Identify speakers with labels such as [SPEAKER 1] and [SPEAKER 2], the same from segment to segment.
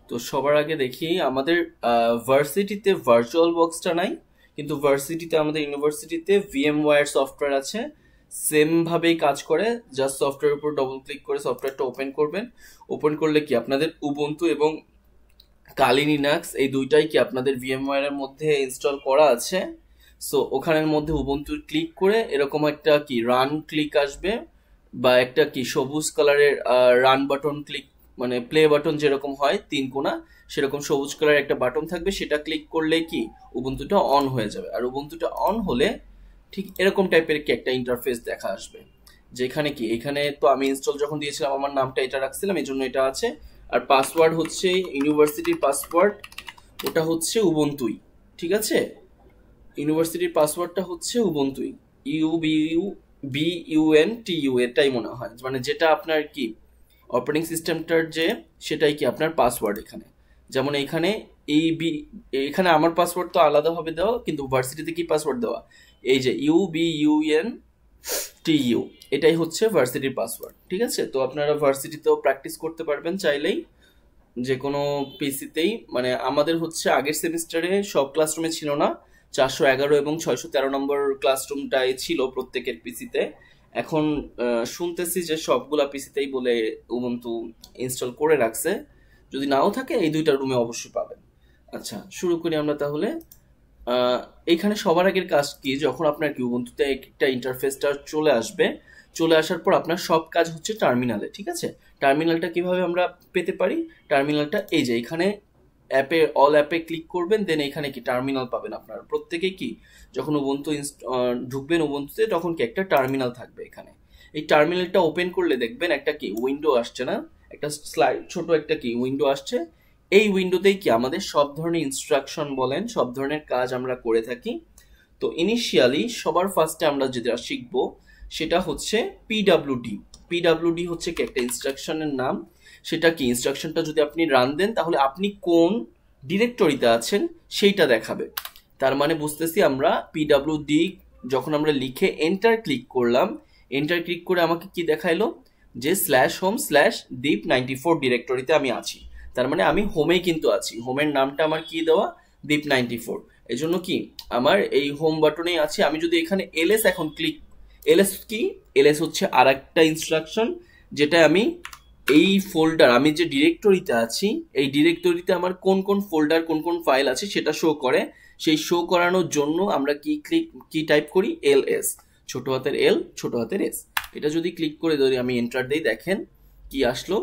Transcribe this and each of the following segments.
[SPEAKER 1] তো সবার আগে দেখি আমাদের ভার্সিটিতে ভার্চুয়াল বক্সটা নাই, কিন্তু ভার্সিটিতে আমাদের ইউনিভার্সিটিতে VMware সফটওয়্যার আছে। সেম ভাবেই কাজ করে। জাস্ট সফটওয়্যার উপর ডবল ক্লিক করে সফটওয়্যারটা ওপেন করবেন। ওপেন করলে কি আপনাদের উবুন্টু এবং কালি লিনাক্স এই দুইটাই কি আপনাদের VMware এর মধ্যে ইনস্টল করা আছে। সো ওখানের মধ্যে উবুন্টু ক্লিক করে এরকম একটা কি রান ক্লিক আসবে, বা একটা কি সবুজ কালারের রান বাটন ক্লিক, মানে প্লে বাটন যেরকম হয় তিন কোণা, সেরকম সবুজ কালারের একটা বাটন থাকবে। সেটা ক্লিক করলে কি উবুন্টুটা অন হয়ে যাবে। আর উবুন্টুটা অন হলে ঠিক এরকম টাইপের কি একটা ইন্টারফেস দেখা আসবে, যেখানে কি এখানে তো আমি ইনস্টল যখন দিয়েছিলাম আমার নামটা এটা রাখছিলাম, এই জন্য এটা আছে। আর পাসওয়ার্ড হচ্ছে ইউনিভার্সিটির পাসওয়ার্ড, ওটা হচ্ছে উবুন্টুই। ঠিক আছে, ইউনিভার্সিটির পাসওয়ার্ডটা হচ্ছে উবুন্টুই, UBUNTU, এটাই মনে হয়, মানে যেটা আপনার কি অপারেটিং সিস্টেমটার যে সেটাই কি আপনার পাসওয়ার্ড এখানে। যেমন এখানে এখানে আমার পাসওয়ার্ড তো আলাদা হবে দেওয়া, কিন্তু ভার্সিটিতে কি পাসওয়ার্ড দেওয়া, এই যে UBUNTU, এটাই হচ্ছে ভার্সিটির পাসওয়ার্ড। ঠিক আছে, তো আপনারা ভার্সিটিতেও প্র্যাকটিস করতে পারবেন চাইলেই, যে কোনো পিসিতেই। মানে আমাদের হচ্ছে আগের সেমিস্টারে সব ক্লাসরুমে ছিল না, 411 এবং 613 নম্বর ক্লাসরুমটাই ছিল প্রত্যেকের পিসিতে। এখন শুনতেছি যে সবগুলা পিসিতেই বলে উবুন্টু ইনস্টল করে রাখছে। যদি নাও থাকে এই দুইটা রুমে অবশ্যই পাবেন। আচ্ছা, শুরু করি আমরা তাহলে। এইখানে সবার আগের কাজ কি, যখন আপনার কি উবুন্টুতে একটা ইন্টারফেসটা চলে আসবে, চলে আসার পর আপনার সব কাজ হচ্ছে টার্মিনালে। ঠিক আছে, টার্মিনালটা কিভাবে আমরা পেতে পারি? টার্মিনালটা এই যে এখানে অ্যাপে, অল অ্যাপে ক্লিক করবেন, দেন এখানে কি টার্মিনাল পাবেন। আপনারা প্রত্যেকে কি যখন উবুন্টু ঢুকবেন উবুন্টুতে, তখন কি একটা টার্মিনাল থাকবে এখানে। এই টার্মিনালটা ওপেন করলে দেখবেন একটা কি উইন্ডো আসছে না, একটা স্লাইড ছোট একটা কি উইন্ডো আসছে। এই উইন্ডোতেই কি আমাদের সব ধরনের ইনস্ট্রাকশন বলেন, সব ধরনের কাজ আমরা করে থাকি। তো ইনিশিয়ালি সবার ফার্স্টে আমরা যেটা শিখবো সেটা হচ্ছে পিডাব্লিউডি। পিডাব্লিউডি হচ্ছে কি একটা ইনস্ট্রাকশনের নাম। সেটা কি, ইনস্ট্রাকশনটা যদি আপনি রান দেন তাহলে আপনি কোন ডিরেক্টরিতে আছেন সেইটা দেখাবে। তার মানে বুঝতেছি আমরা পিডাব্লিউডি যখন আমরা লিখে এন্টার ক্লিক করলাম, এন্টার ক্লিক করে আমাকে কি দেখাইলো, যে /home/deep94 ডিরেক্টরিতে আমি আছি। তার মানে আমি হোমেই কিন্তু আছি, হোমের নামটা আমার কি দেওয়া, deep94। এই জন্য কি আমার এই হোম বাটনেই আছে। আমি যদি এখানে এলএস এখন ক্লিক, এলএস কি, এলএস হচ্ছে আর একটা ইনস্ট্রাকশন, যেটা আমি এই ফোল্ডার, আমি যে ডিরেক্টরিতে আছি এই ডিরেক্টরিতে আমার কোন কোন ফোল্ডার কোন কোন ফাইল আছে সেটা শো করে। সেই শো করানোর জন্য আমরা কি টাইপ করি, এলএস, ছোট হাতের এল ছোট হাতের এস। এটা যদি ক্লিক করে যদি আমি এন্টার দেই, দেখেন কি আসলো,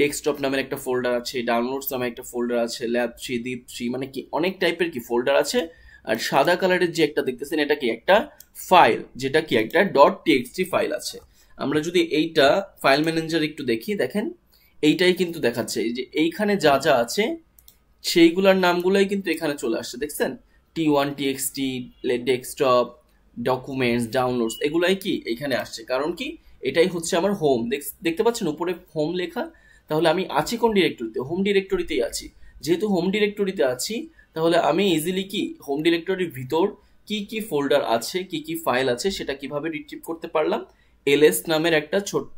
[SPEAKER 1] ডেস্কটপ নামের একটা ফোল্ডার আছে, ডাউনলোডস নামের একটা ফোল্ডার আছে, ল্যাব 3, দীপ 3, মানে কি অনেক টাইপের কি ফোল্ডার আছে। আর সাদা কালারের যে একটা দেখতেছেন এটা কি একটা ফাইল, যেটা কি একটা .txt ফাইল আছে। আমরা যদি এইটা ফাইল ম্যানেজার একটু দেখি, দেখেন এইটাই কিন্তু দেখাচ্ছে, এই যে এইখানে যা যা আছে সেইগুলোর নামগুলোই কিন্তু এখানে চলে আসছে। দেখছেন t1txt, ডেস্কটপ, ডকুমেন্টস, ডাউনলোডস, এগুলাই কি এখানে আসছে। কারণ কি, এটাই হচ্ছে আমার হোম। দেখতে পাচ্ছেন উপরে হোম লেখা। তাহলে আমি আছি কোন ডিরেক্টরিতে, হোম ডিরেক্টরিতেই আছি। যেহেতু হোম ডিরেক্টরিতে আছি, তাহলে আমি ইজিলি কি হোম ডিরেক্টরির ভিতর কি কি ফোল্ডার আছে, কি কি ফাইল আছে সেটা কিভাবে রিট্রিভ করতে পারলাম, এলএস নামের একটা ছোট্ট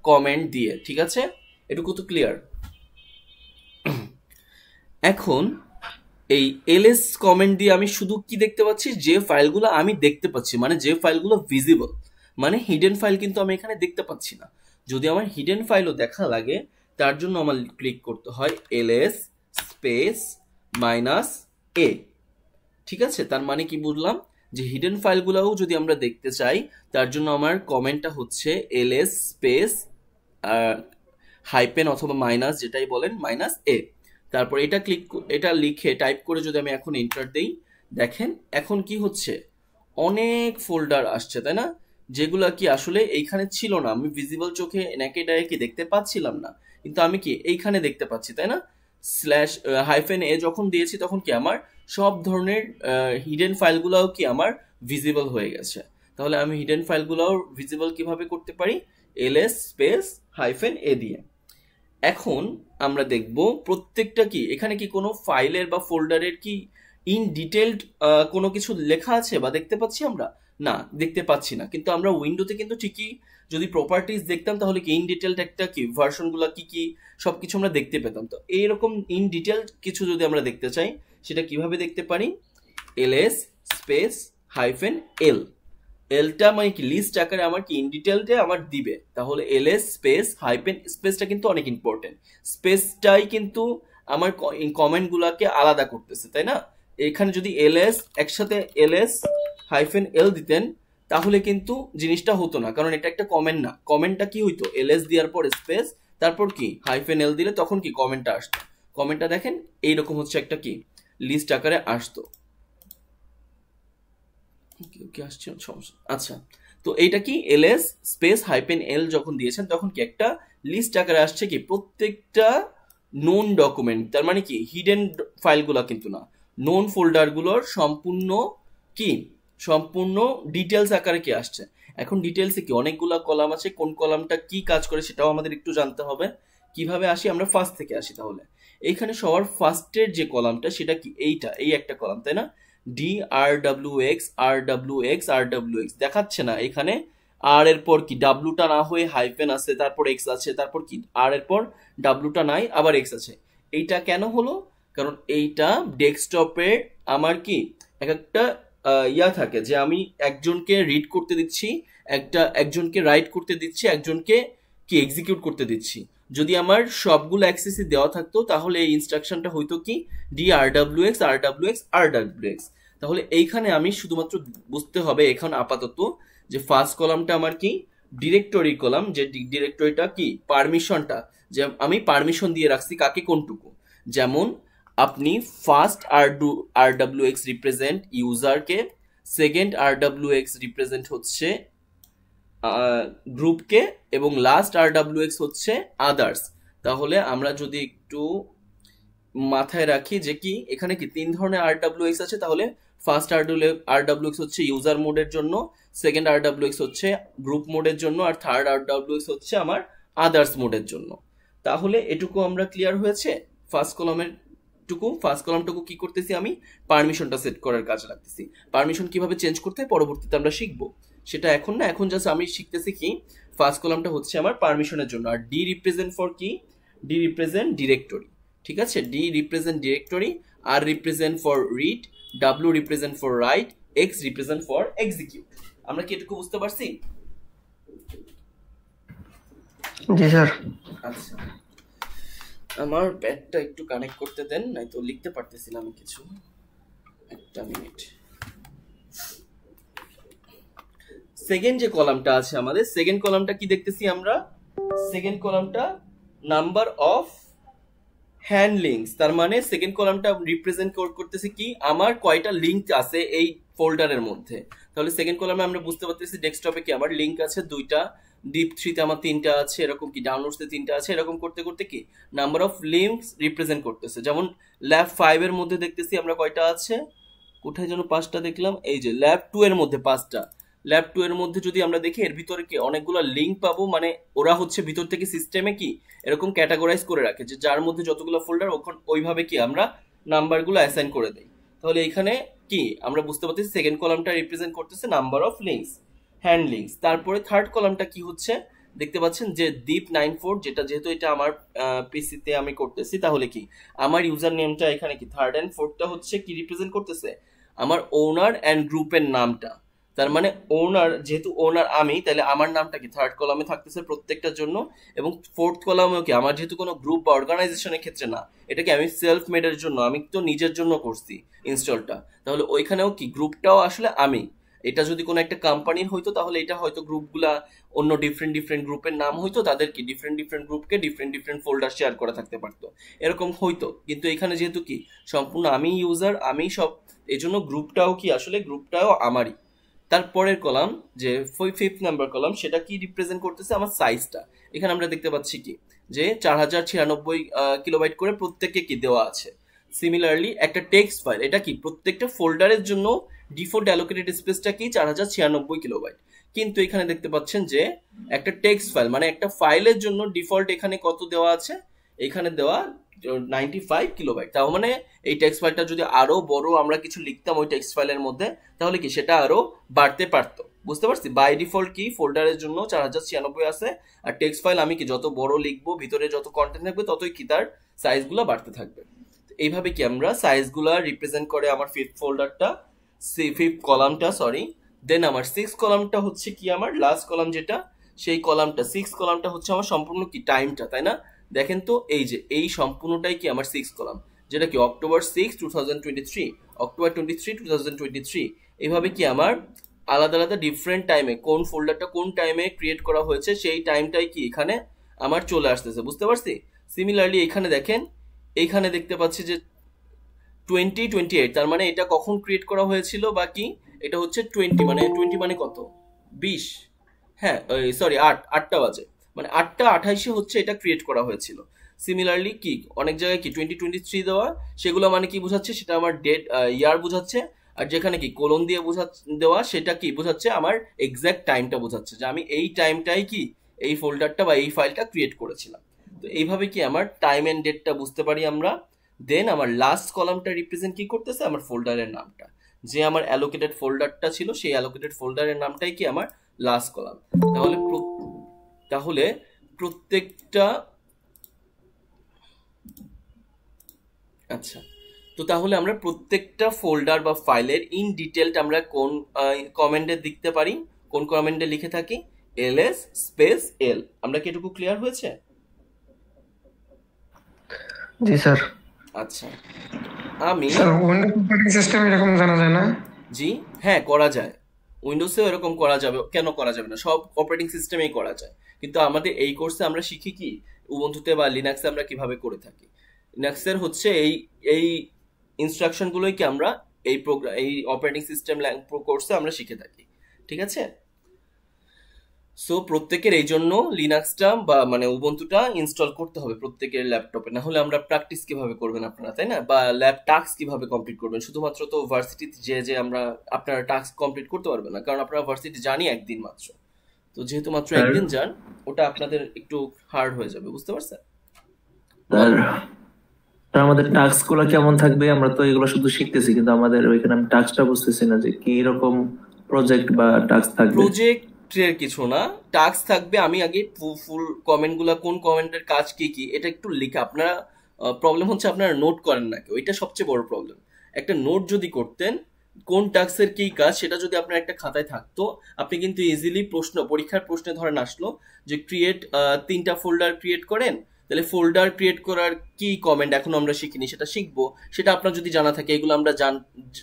[SPEAKER 1] কমেন্ট দিয়ে। ঠিক আছে, এটুকু তো ক্লিয়ার। এখন এই এলএস কমেন্ট দিয়ে আমি শুধু কি দেখতে পাচ্ছি, যে ফাইলগুলো আমি দেখতে পাচ্ছি, মানে যে ফাইলগুলো ভিজিবল, মানে হিডেন ফাইল কিন্তু আমি এখানে দেখতে পাচ্ছি না। যদি আমার হিডেন ফাইলও দেখা লাগে, তার জন্য আমার ক্লিক করতে হয় ls -a। ঠিক আছে, তার মানে কি বুঝলাম, যে হিডেন ফাইলগুলোও যদি আমরা দেখতে চাই, তার জন্য আমার কমেন্টটা হচ্ছে ls হাইপেন অথবা মাইনাস, যেটাই বলেন, -a। তারপর এটা লিখে টাইপ করে যদি আমি এখন এন্টার দেই, দেখেন এখন কি হচ্ছে, অনেক ফোল্ডার আসছে, তাই না? যেগুলা কি আসলে এইখানে ছিল না, আমি ভিজিবল চোখে নাকি কি দেখতে পাচ্ছিলাম না, কিন্তু আমি কি এইখানে দেখতে পাচ্ছি, তাই না? /-a যখন দিয়েছি তখন কি আমার সব ধরনের হিডেন ফাইলগুলোও কি আমার ভিজিবল হয়ে গেছে। তাহলে আমি হিডেন ফাইলগুলোও ভিজিবল কিভাবে করতে পারি, ls -a দিয়ে। এখন আমরা দেখব প্রত্যেকটা কি এখানে কি কোনো ফাইলের বা ফোল্ডারের কি ইন ডিটেইলড কোনো কিছু লেখা আছে বা দেখতে পাচ্ছি আমরা, না দেখতে পাচ্ছি না। কিন্তু আমরা উইন্ডোতে কিন্তু ঠিকই যদি প্রপার্টিজ দেখতাম তাহলে কি ইন ডিটেলড একটা কি ভার্সনগুলো কি কি সবকিছু আমরা দেখতে পেতাম। তো এইরকম ইন ডিটেল কিছু যদি আমরা দেখতে চাই সেটা কিভাবে দেখতে পারি, ls স্পেস হাইফেন এল, এলটা মানে কি লিস্ট আকারে আমার কি ইন ডিটেলতে আমার দিবে, তাহলে ls স্পেস হাইফেন স্পেসটা কিন্তু অনেক ইম্পর্টেন্ট, স্পেসটাই কিন্তু আমার কমেন্ট গুলাকে আলাদা করতেছে, তাই না? এখানে যদি ls একসাথে ls হাইফেন এল দিতেন তাহলে কিন্তু জিনিসটা হতো না, কারণ এটা একটা কমেন্ট না। কমেন্টটা কি হইতো, ls দেওয়ার পর স্পেস তারপর কি হাইফেন এল দিলে তখন কি কমেন্টটা আসতো। কমেন্টটা দেখেন এইরকম হচ্ছে একটা কি লিস্ট আকারে আসতো। কি আসছে সমস্যা, আচ্ছা। তো এইটা কি ls স্পেস হাইফেন এল যখন দিয়েছেন তখন কি একটা লিস্ট আকারে আসছে কি প্রত্যেকটা নোন ডকুমেন্ট, তার মানে কি হিডেন ফাইলগুলো কিন্তু না, নোন ফোল্ডারগুলোর সম্পূর্ণ কি সম্পূর্ণ ডিটেলস আকারে কি আসছে। এখন ডিটেলসে কি অনেকগুলা কলাম আছে, কোন কলামটা কি কাজ করে সেটাও আমাদের একটু জানতে হবে। কিভাবে আসি, আমরা ফার্স্ট থেকে আসি। তাহলে এইখানে সবার ফার্স্টের যে কলামটা সেটা কি এইটা, এই একটা কলাম, তাই না? D R W x R W x R W x দেখাচ্ছে না এখানে, আর এর পর কি ডাব্লুটা না হয়ে হাইফেন আছে, তারপর এক্স আছে, তারপর কি আর এর পর ডাব্লুটা নাই আবার এক্স আছে। এইটা কেন হলো, কারণ এইটা ডেস্কটপে আমার কি এক একটা ইয়া থাকে যে আমি একজনকে রিড করতে দিচ্ছি, একজনকে রাইট করতে দিচ্ছি, একজনকে কি এক্সিকিউট করতে দিচ্ছি। যদি আমার সবগুলো অ্যাক্সেসই দেওয়া থাকতো তাহলে এই ইনস্ট্রাকশনটা হইতো কি D R W x R W x R W x. তাহলে এইখানে আমি শুধুমাত্র বুঝতে হবে এখন আপাতত যে ফার্স্ট কলামটা আমার কি ডিরেক্টরি কলাম, যে ডিরেক্টরিটা কি পারমিশনটা, যে আমি পারমিশন দিয়ে রাখছি কাকে কোনটুকু। যেমন আপনি ফার্স্ট আর ডাব্লিউ এক্স রিপ্রেজেন্ট ইউজারকে, সেকেন্ড আর ডাব্লিউ এক্স রিপ্রেজেন্ট হচ্ছে গ্রুপকে, এবং লাস্ট আর ডাব্লিউ এক্স হচ্ছে আদার্স। তাহলে আমরা যদি একটু মাথায় রাখি যে কি এখানে কি তিন ধরনের আর ডাব্লিউ এক্স আছে, তাহলে ফার্স্ট আর ডাব্লিউ এক্স হচ্ছে ইউজার মোডের জন্য, সেকেন্ড আর ডাব্লিউ এক্স হচ্ছে গ্রুপ মোডের জন্য, আর থার্ড আর ডাব্লিউ এক্স হচ্ছে আমার আদার্স মোডের জন্য। তাহলে এটুকু আমরা ক্লিয়ার হয়েছে। ফার্স্ট কলামটুকু কি করতেছি, আমি পারমিশনটা সেট করার কাজে লাগতেছি। পারমিশন কিভাবে চেঞ্জ করতে হয় পরবর্তীতে আমরা শিখবো, সেটা এখন না, এখন জাস্ট আমি শিখতেছি কি ফার্স্ট কলামটা হচ্ছে আমার পারমিশনের জন্য। আর ডি রিপ্রেজেন্ট ফর কি, ডি রিপ্রেজেন্ট ডিরেক্টরি, ঠিক আছে? D represent directory, R represent for read, W represent for write, X represent for execute. আমরা কি এটুকু বুঝতে পারছি?
[SPEAKER 2] জি স্যার।
[SPEAKER 1] আচ্ছা, আমার প্যাডটা একটু কানেক্ট করতে দেন, নাই তো লিখতে পারতেছিলাম কিছু, একটা মিনিট। সেকেন্ড যে কলামটা আছে আমাদের, সেকেন্ড কলামটা কি দেখতেছি আমরা, সেকেন্ড কলামটা নাম্বার অফ হ্যান্ড লিঙ্কস, তার মানে সেকেন্ড কলামটা রিপ্রেজেন্ট করতেছে কি আমার কয়টা লিঙ্ক আছে এই ফোল্ডারের মধ্যে। তাহলে সেকেন্ড কলামে আমরা বুঝতে পারতেছি ডেস্কটপে কি আমার লিঙ্ক আছে দুইটা, ডিপ থ্রিতে আমার তিনটা আছে, এরকম কি ডাউনলোডসে তিনটা আছে, এরকম করতে করতে কি নাম্বার অফ লিঙ্কস রিপ্রেজেন্ট করতেছে। যেমন ল্যাব 5 এর মধ্যে দেখতেছি আমরা কয়টা আছে, কোথায় যেন 5টা দেখলাম, এই যে ল্যাব 2 এর মধ্যে 5টা। ল্যাব 2 এর মধ্যে যদি আমরা দেখি এর ভিতরে কি অনেকগুলো লিঙ্ক পাবো, মানে ওরা হচ্ছে ভিতর থেকে সিস্টেমে কি এরকম ক্যাটাগরাইজ করে রাখে যে যার মধ্যে যতগুলো ফোল্ডার ওইভাবে কি আমরা নাম্বারগুলো অ্যাসাইন করে দেই। তাহলে এখানে কি আমরা বুঝতে পারতেছি সেকেন্ড কলামটা রিপ্রেজেন্ট করতেছে number of links, hand links. তারপরে থার্ড কলামটা কি হচ্ছে দেখতে পাচ্ছেন যে দীপ 94, যেটা যেহেতু এটা আমার পিসিতে আমি করতেছি, তাহলে কি আমার ইউজার নেমটা এখানে কি থার্ড এন্ড ফোর্থটা হচ্ছে কি রিপ্রেজেন্ট করতেছে আমার ওনার এন্ড গ্রুপের নামটা। তার মানে ওনার, যেহেতু ওনার আমি, তাহলে আমার নামটা কি থার্ড কলামে থাকতেছে প্রত্যেকটার জন্য, এবং ফোর্থ কলামেও কি আমার যেহেতু কোনো গ্রুপ বা অর্গানাইজেশনের ক্ষেত্রে না, এটা কি আমি সেলফ মেডের জন্য, আমি তো নিজের জন্য করছি ইনস্টলটা, তাহলে ওইখানেও কি গ্রুপটাও আসলে আমি। এটা যদি কোনো একটা কোম্পানির হইতো তাহলে এটা হয়তো গ্রুপগুলা অন্য ডিফারেন্ট ডিফারেন্ট গ্রুপের নাম হইতো, তাদের কি ডিফারেন্ট ডিফারেন্ট গ্রুপকে ডিফারেন্ট ডিফারেন্ট ফোল্ডার শেয়ার করা থাকতে পারতো, এরকম হইতো। কিন্তু এখানে যেহেতু কি সম্পূর্ণ আমি ইউজার, আমি সব, এই জন্য গ্রুপটাও কি আসলে গ্রুপটাও আমারই। তারপরের কলাম যে ফিফথ নাম্বার কলাম, সেটা কি রিপ্রেজেন্ট করতেছে আমার সাইজটা। এখানে আমরা দেখতে পাচ্ছি কি যে 4096 কিলোবাইট করে প্রত্যেককে কি দেওয়া আছে। সিমিলারলি একটা টেক্সট ফাইল, এটা কি প্রত্যেকটা ফোল্ডারের জন্য ডিফল্ট অ্যালোকেটেড স্পেসটা কি 4096 কিলোবাইট, কিন্তু এখানে দেখতে পাচ্ছেন যে একটা টেক্সট ফাইল মানে একটা ফাইলের জন্য ডিফল্ট এখানে কত দেওয়া আছে, এখানে দেওয়া 95 কিলোবাইট। তার মানে এই টেক্সট ফাইলটা যদি আরো বড় আমরা কিছু লিখতাম ওই টেক্সট ফাইলের মধ্যে, তাহলে কি সেটা আরো বাড়তে পারতো। বুঝতে পারছি? বাই ডিফল্ট কি ফোল্ডারের জন্য 4096 আছে, আর টেক্সট ফাইল আমি কি যত বড় লিখবো, ভিতরে যত কন্টেন্ট থাকবে, ততই কি তার সাইজগুলো বাড়তে থাকবে। এইভাবে কি আমরা সাইজগুলো রিপ্রেজেন্ট করে আমার ফিফথ ফোল্ডারটা, ফিফথ কলামটা, সরি। দেন আমার সিক্স কলামটা হচ্ছে কি, আমার লাস্ট কলাম যেটা, সেই কলামটা, সিক্স কলামটা হচ্ছে আমার সম্পূর্ণ কি টাইমটা, তাই না? দেখেন তো, এই যে এই সম্পূর্ণটাই কি আমার সিক্স কলাম, যেটা কি অক্টোবর 6, 2023, অক্টোবর 23, 2023। এইভাবে কি আমার আলাদা আলাদা ডিফারেন্ট টাইমে কোন ফোল্ডারটা কোন টাইমে ক্রিয়েট করা হয়েছে সেই টাইমটাই কি এখানে আমার চলে আসতেছে। বুঝতে পারছি? সিমিলারলি এখানে দেখেন, এইখানে দেখতে পাচ্ছি যে 2028, তার মানে এটা কখন ক্রিয়েট করা হয়েছিল বা কি, এটা হচ্ছে 20, মানে 20 মানে কত, 20, হ্যাঁ সরি 8টা বাজে, মানে 8টা 28 হচ্ছে এটা ক্রিয়েট করা হয়েছিল। সিমিলারলি কি অনেক জায়গায় কি 2023 দেওয়া, সেগুলো মানে কি বোঝাচ্ছে, সেটা আমার ডেট ইয়ার বোঝাচ্ছে। আর যেখানে কি কোলন দিয়ে দেওয়া, সেটা কি বোঝাচ্ছে, আমার এক্সাক্ট টাইমটা বোঝাচ্ছে, যে আমি এই টাইমটাই কি এই ফোল্ডারটা বা এই ফাইলটা ক্রিয়েট করেছিলাম। তো এইভাবে কি আমার টাইম এন্ড ডেটটা বুঝতে পারি আমরা। দেন আমার লাস্ট কলামটা রিপ্রেজেন্ট কি করতেছে, আমার ফোল্ডারের নামটা, যে আমার অ্যালোকেটেড ফোল্ডারটা ছিল সেই অ্যালোকেটেড ফোল্ডারের নামটাই কি আমার লাস্ট কলাম। তাহলে তাহলে প্রত্যেকটা, আচ্ছা, তো তাহলে আমরা প্রত্যেকটা ফোল্ডার বা ফাইলের ইন ডিটেলড আমরা কোন কমেন্টে লিখতে পারি, কোন কমেন্টে লিখে থাকি, ls স্পেস l। আমরা কি এটুকু ক্লিয়ার হয়েছে?
[SPEAKER 2] জি স্যার।
[SPEAKER 1] আচ্ছা, আমি
[SPEAKER 2] স্যার উইন্ডোজ অপারেটিং সিস্টেম এরকম জানা যায় না?
[SPEAKER 1] জি, হ্যাঁ করা যায়। উইন্ডোজেও এরকম করা যাবে, কেন করা যাবে না, সব অপারেটিং সিস্টেমেই করা যায়। কিন্তু আমাদের এই কোর্সে আমরা শিখি কি উবুন্টুতে বা লিনাক্সে আমরা কিভাবে করে থাকি। লিনাক্সের হচ্ছে এই এই ইনস্ট্রাকশনগুলোই কি আমরা এই প্রোগ্রাম, এই অপারেটিং সিস্টেম কোর্সে আমরা শিখে থাকি। ঠিক আছে? সো প্রত্যেকের এই জন্য লিনাক্সটা বা মানে উবুন্টুটা ইনস্টল করতে হবে প্রত্যেকের ল্যাপটপে, না হলে আমরা প্র্যাকটিস কিভাবে করবেন আপনারা, তাই না? বা ল্যাব টাস্ক কিভাবে কমপ্লিট করবেন? শুধুমাত্র তো ভার্সিটিতে যে আমরা আপনারা টাস্ক কমপ্লিট করতে পারবেন না, কারণ আপনারা ভার্সিটি জানি একদিন মাত্র। তো যেহেতু মাত্র একদিন যান, ওটা আপনাদের একটু হার্ড হয়ে যাবে। বুঝতে পারছেন?
[SPEAKER 3] আমাদের টাস্ক গুলো কেমন থাকবে? আমরা তো এগুলো শুধু শিখতেছি, কিন্তু আমাদের ওইখানে আমি টাস্কটা বুঝতেছি না যে কি রকম প্রজেক্ট বা টাস্ক থাকবে।
[SPEAKER 1] প্রজেক্টের কিছু না, টাস্ক থাকবে। আমি আগে ফুল কমেন্টগুলো, কোন কমেন্টের কাজ কি কি, এটা একটু লিখে, আপনারা প্রবলেম হচ্ছে আপনারা নোট করেন না কেউ, এটা সবচেয়ে বড় প্রবলেম। একটা নোট যদি করতেন কোন টাস্কের কি কাজ, সেটা যদি আপনার একটা খাতায় থাকতো, আপনি কিন্তু ইজিলি পরীক্ষার প্রশ্নে ধরেন আসলো যে ক্রিয়েট 3টা ফোল্ডার ক্রিয়েট করেন, তাহলে ফোল্ডার ক্রিয়েট করার কি কমেন্ট এখনো আমরা শিখিনি, সেটা শিখবো। সেটা আপনার যদি জানা থাকে, এগুলো আমরা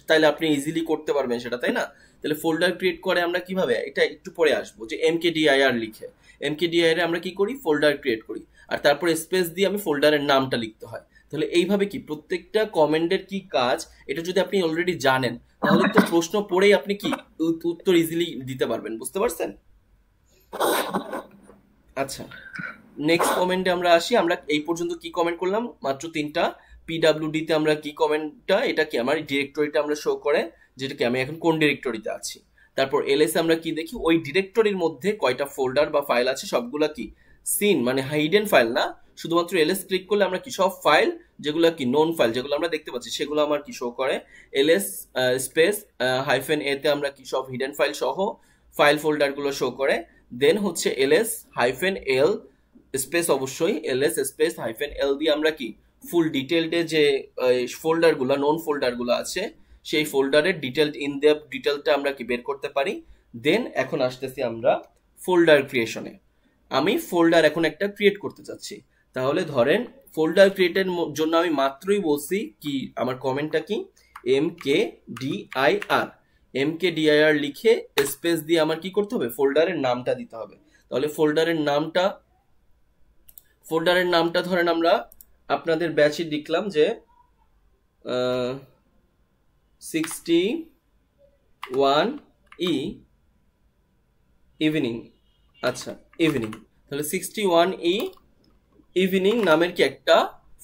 [SPEAKER 1] তাহলে আপনি ইজিলি করতে পারবেন সেটা, তাই না? তাহলে ফোল্ডার ক্রিয়েট করে আমরা কিভাবে, এটা একটু পরে আসবো, যে mkdir লিখে, mkdir আমরা কি করি, ফোল্ডার ক্রিয়েট করি, আর তারপরে স্পেস দিয়ে আমি ফোল্ডারের নামটা লিখতে হয়। তাহলে এইভাবে কি প্রত্যেকটা কমেন্টের কি কাজ, এটা যদি আপনি অলরেডি জানেন, তাহলে তো প্রশ্ন পড়েই আপনি কি উত্তর ইজিলি দিতে পারবেন। বুঝতে পারছেন? আচ্ছা, নেক্সট কমেন্টে আমরা আসি। আমরা এই পর্যন্ত কি কমেন্ট করলাম, মাত্র 3টা। পিডাব্লিউডি তে আমরা কি কমেন্টটা, এটা কি আমার ডিরেক্টরিটা আমরা শো করে, যেটা কি আমি এখন কোন ডিরেক্টরিতে আছি। তারপর এলএস আমরা কি দেখি, ওই ডিরেক্টরির মধ্যে কয়টা ফোল্ডার বা ফাইল আছে সবগুলা কি সিন, মানে হাইডেন ফাইল না, শুধুমাত্র এলএস ক্লিক করলে আমরা কি সব ফাইল যেগুলো কি নোন ফাইল যেগুলো আমরা দেখতে পাচ্ছি সেগুলো আমার কি শো করে। এলএস স্পেস হাইফেন এ তে আমরা কি সব হিডেন ফাইল সহ ফাইল ফোল্ডার গুলো শো করে। দেন হচ্ছে এলএস হাইফেন এল স্পেস, অবশ্যই এলএস স্পেস হাইফেন এল দিয়ে আমরা কি ফুল ডিটেলডে যে ফোল্ডার গুলো, নোন ফোল্ডার গুলো আছে, সেই ফোল্ডারের ডিটেলড ইন ডেপথ ডিটেলটা আমরা কি বের করতে পারি। দেন এখন আসতেছি আমরা ফোল্ডার ক্রিয়েশনে। আমি ফোল্ডার এখন একটা ক্রিয়েট করতে চাচ্ছি, তাহলে ধরেন ফোল্ডার ক্রিয়েটের জন্য আমি মাত্রই বলছি কি আমার কমেন্টটা কি, mkdir লিখে স্পেস দিয়ে আমার কি করতে হবে, ফোল্ডারের নামটা দিতে হবে। তাহলে ফোল্ডারের নামটা ধরেন আমরা আপনাদের ব্যাচে লিখলাম যে 61E ইভিনিং। আচ্ছা, ইভিনিং, তাহলে 61E ইভিনিং নামের কি একটা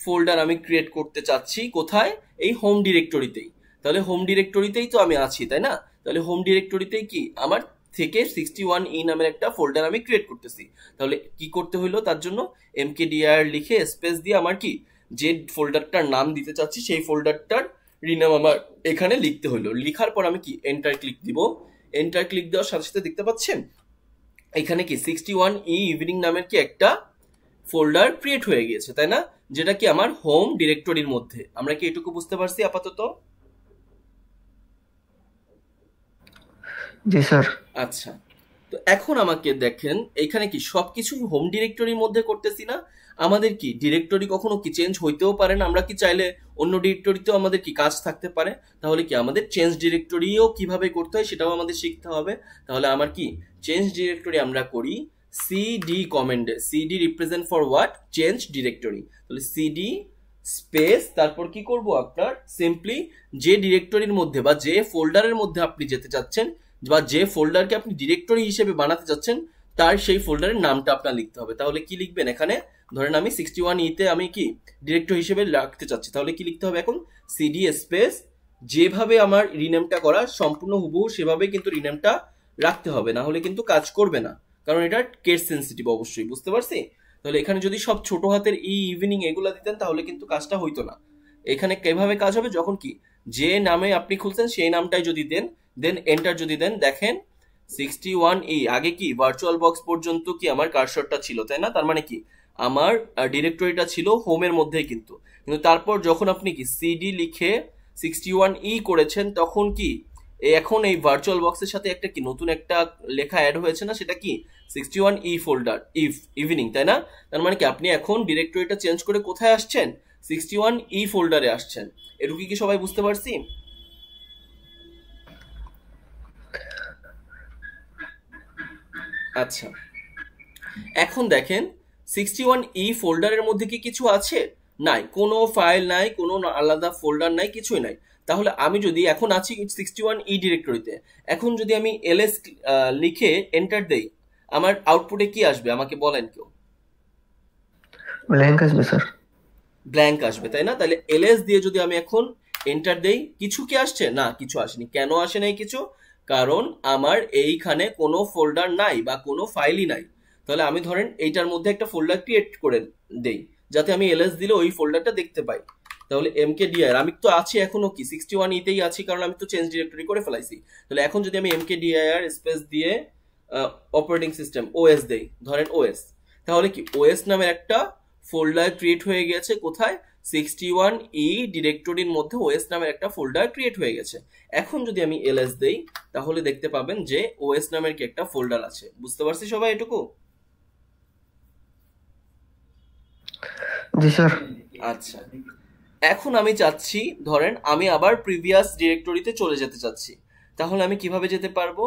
[SPEAKER 1] ফোল্ডার আমি ক্রিয়েট করতে চাচ্ছি। কোথায়? এই হোম ডিরেক্টরিতেই। তাহলে হোম ডিরেক্টরিতেই তো আমি আছি, তাই না? তাহলে হোম ডিরেক্টরিতেই কি আমার থেকে 61E নামের একটা ফোল্ডার আমি ক্রিয়েট করতেছি। তাহলে কি করতে হইলো তার জন্য, mkdir লিখে স্পেস দিয়ে আমার কি যে ফোল্ডারটার নাম দিতে চাচ্ছি সেই ফোল্ডারটার রিনাম আমার এখানে লিখতে হইলো। লিখার পর আমি কি এন্টার ক্লিক দিব। এন্টার ক্লিক দেওয়ার সাথে সাথে দেখতে পাচ্ছেন এখানে কি 61E ইভিনিং নামের কি একটা ফোল্ডার ক্রিয়েট হয়ে গিয়েছে, তাই না? যেটা কি আমার হোম ডিরেক্টরির মধ্যে। আমরা কি এটুকু বুঝতে পারছি আপাতত?
[SPEAKER 2] জি স্যার।
[SPEAKER 1] আচ্ছা, তো এখন আমাকে দেখেন এখানে কি সবকিছু হোম ডিরেক্টরির মধ্যে করতেছি না? আমাদের কি ডিরেক্টরি কখনো কি চেঞ্জ হইতেও পারে না, আমরা কি চাইলে অন্য ডিরেক্টরিতেও আমাদের কি কাজ থাকতে পারে। তাহলে কি আমাদের চেঞ্জ ডিরেক্টরিও কিভাবে করতে হয় সেটাও আমাদের শিখতে হবে। তাহলে আমার কি চেঞ্জ ডিরেক্টরি আমরা করি সিডি কমান্ডে। CD represent for what? Change directory. তাহলে সিডি স্পেস তারপর কি করব, আপনার সিম্পলি যে ডিরেক্টরির মধ্যে বা যে ফোল্ডারের মধ্যে আপনি যেতে চাচ্ছেন বা যে ফোল্ডারকে আপনি ডিরেক্টরি হিসেবে বানাতে চাচ্ছেন তার সেই ফোল্ডারের নামটা আপনার লিখতে হবে। তাহলে কি লিখবেন এখানে, ধরেন আমি 61E তে আমি কি ডিরেক্টরি হিসেবে রাখতে চাচ্ছি, তাহলে কি লিখতে হবে এখন? সিডি স্পেস যেভাবে আমার রিনেমটা করা সম্পূর্ণ হুবহু সেভাবে কিন্তু রিনেমটা রাখতে হবে, না হলে কিন্তু কাজ করবে না, কারণ এটা কেস সেন্সিটিভ। অবশ্যই বুঝতে পারছি। তাহলে এখানে যদি সব ছোট হাতের ইভিনিং এগুলা দিতেন তাহলে কিন্তু কাজটা হইতো না। এখানে কিভাবে কাজ হবে, যখন কি যে নামে আপনি খুলছেন সেই নামটাই যদি দেন, দেন এন্টার যদি দেন, দেখেন 61E আগে কি ভার্চুয়াল বক্স পর্যন্ত কি আমার কার্সরটা ছিল, তাই না? তার মানে কি আমার ডিরেক্টরিটা ছিল হোমের মধ্যেই, কিন্তু কিন্তু তারপর যখন আপনি কি সিডি লিখে 61E করেছেন তখন কি এখন এই ভার্চুয়াল বক্সের সাথে একটা কি নতুন একটা লেখা অ্যাড হয়েছে না, সেটা কি 61E ফোল্ডার ইভিনিং, তাই না? তার মানে কি আপনি এখন ডিরেক্টরিটা চেঞ্জ করে কোথায় আসছেন? 61E ফোল্ডারে আসছেন। এটুকু কি সবাই বুঝতে পারছি? আচ্ছা, এখন দেখেন 61E ফোল্ডারের মধ্যে কি কিছু আছে? নাই, কোনো ফাইল নাই, কোনো আলাদা ফোল্ডার নাই, কিছুই নাই। তাহলে আমি যদি এখন আছি 61E ডিরেক্টরিতে, এখন যদি আমি ls লিখে এন্টার দেই, আমার আউটপুটে কি আসবে আমাকে বলেন কেউ?
[SPEAKER 2] ব্ল্যাঙ্ক আসবে স্যার।
[SPEAKER 1] ব্ল্যাঙ্ক আসবে, তাই না? তাহলে ls দিয়ে যদি আমি এখন এন্টার দেই, কিছু কি আসছে? না, কিছু আসেনি। কেন আসে নাই কিছু? কারণ আমার এইখানে কোনো ফোল্ডার নাই বা কোনো ফাইলই নাই। তাহলে আমি ধরেন এইটার মধ্যে একটা ফোল্ডার ক্রিয়েট করে দেই যাতে আমি ls দিলে ওই ফোল্ডারটা দেখতে পাই। তাহলে mkdir আমি তো আছি এখনো কি 61E তেই আছি, কারণ আমি তো চেঞ্জ ডিরেক্টরি করে ফেলাইছি। তাহলে এখন যদি আমি mkdir স্পেস দিয়ে অপারেটিং সিস্টেম ওএস দেই, ধরেন ওএস, তাহলে কি ওএস নামের একটা ফোল্ডার ক্রিয়েট হয়ে গেছে। কোথায়? 61E ডিরেক্টরির মধ্যে ওএস নামের একটা ফোল্ডার ক্রিয়েট হয়ে গেছে। এখন যদি আমি ls দেই তাহলে দেখতে পাবেন যে ওএস নামের কি একটা ফোল্ডার আছে। বুঝতে পারছি সবাই এটুকু?
[SPEAKER 2] জি স্যার।
[SPEAKER 1] আচ্ছা, এখন আমি চাচ্ছি ধরেন আমি আবার প্রিভিয়াস ডিরেক্টরিতে চলে যেতে চাচ্ছি, তাহলে আমি কিভাবে যেতে পারবো?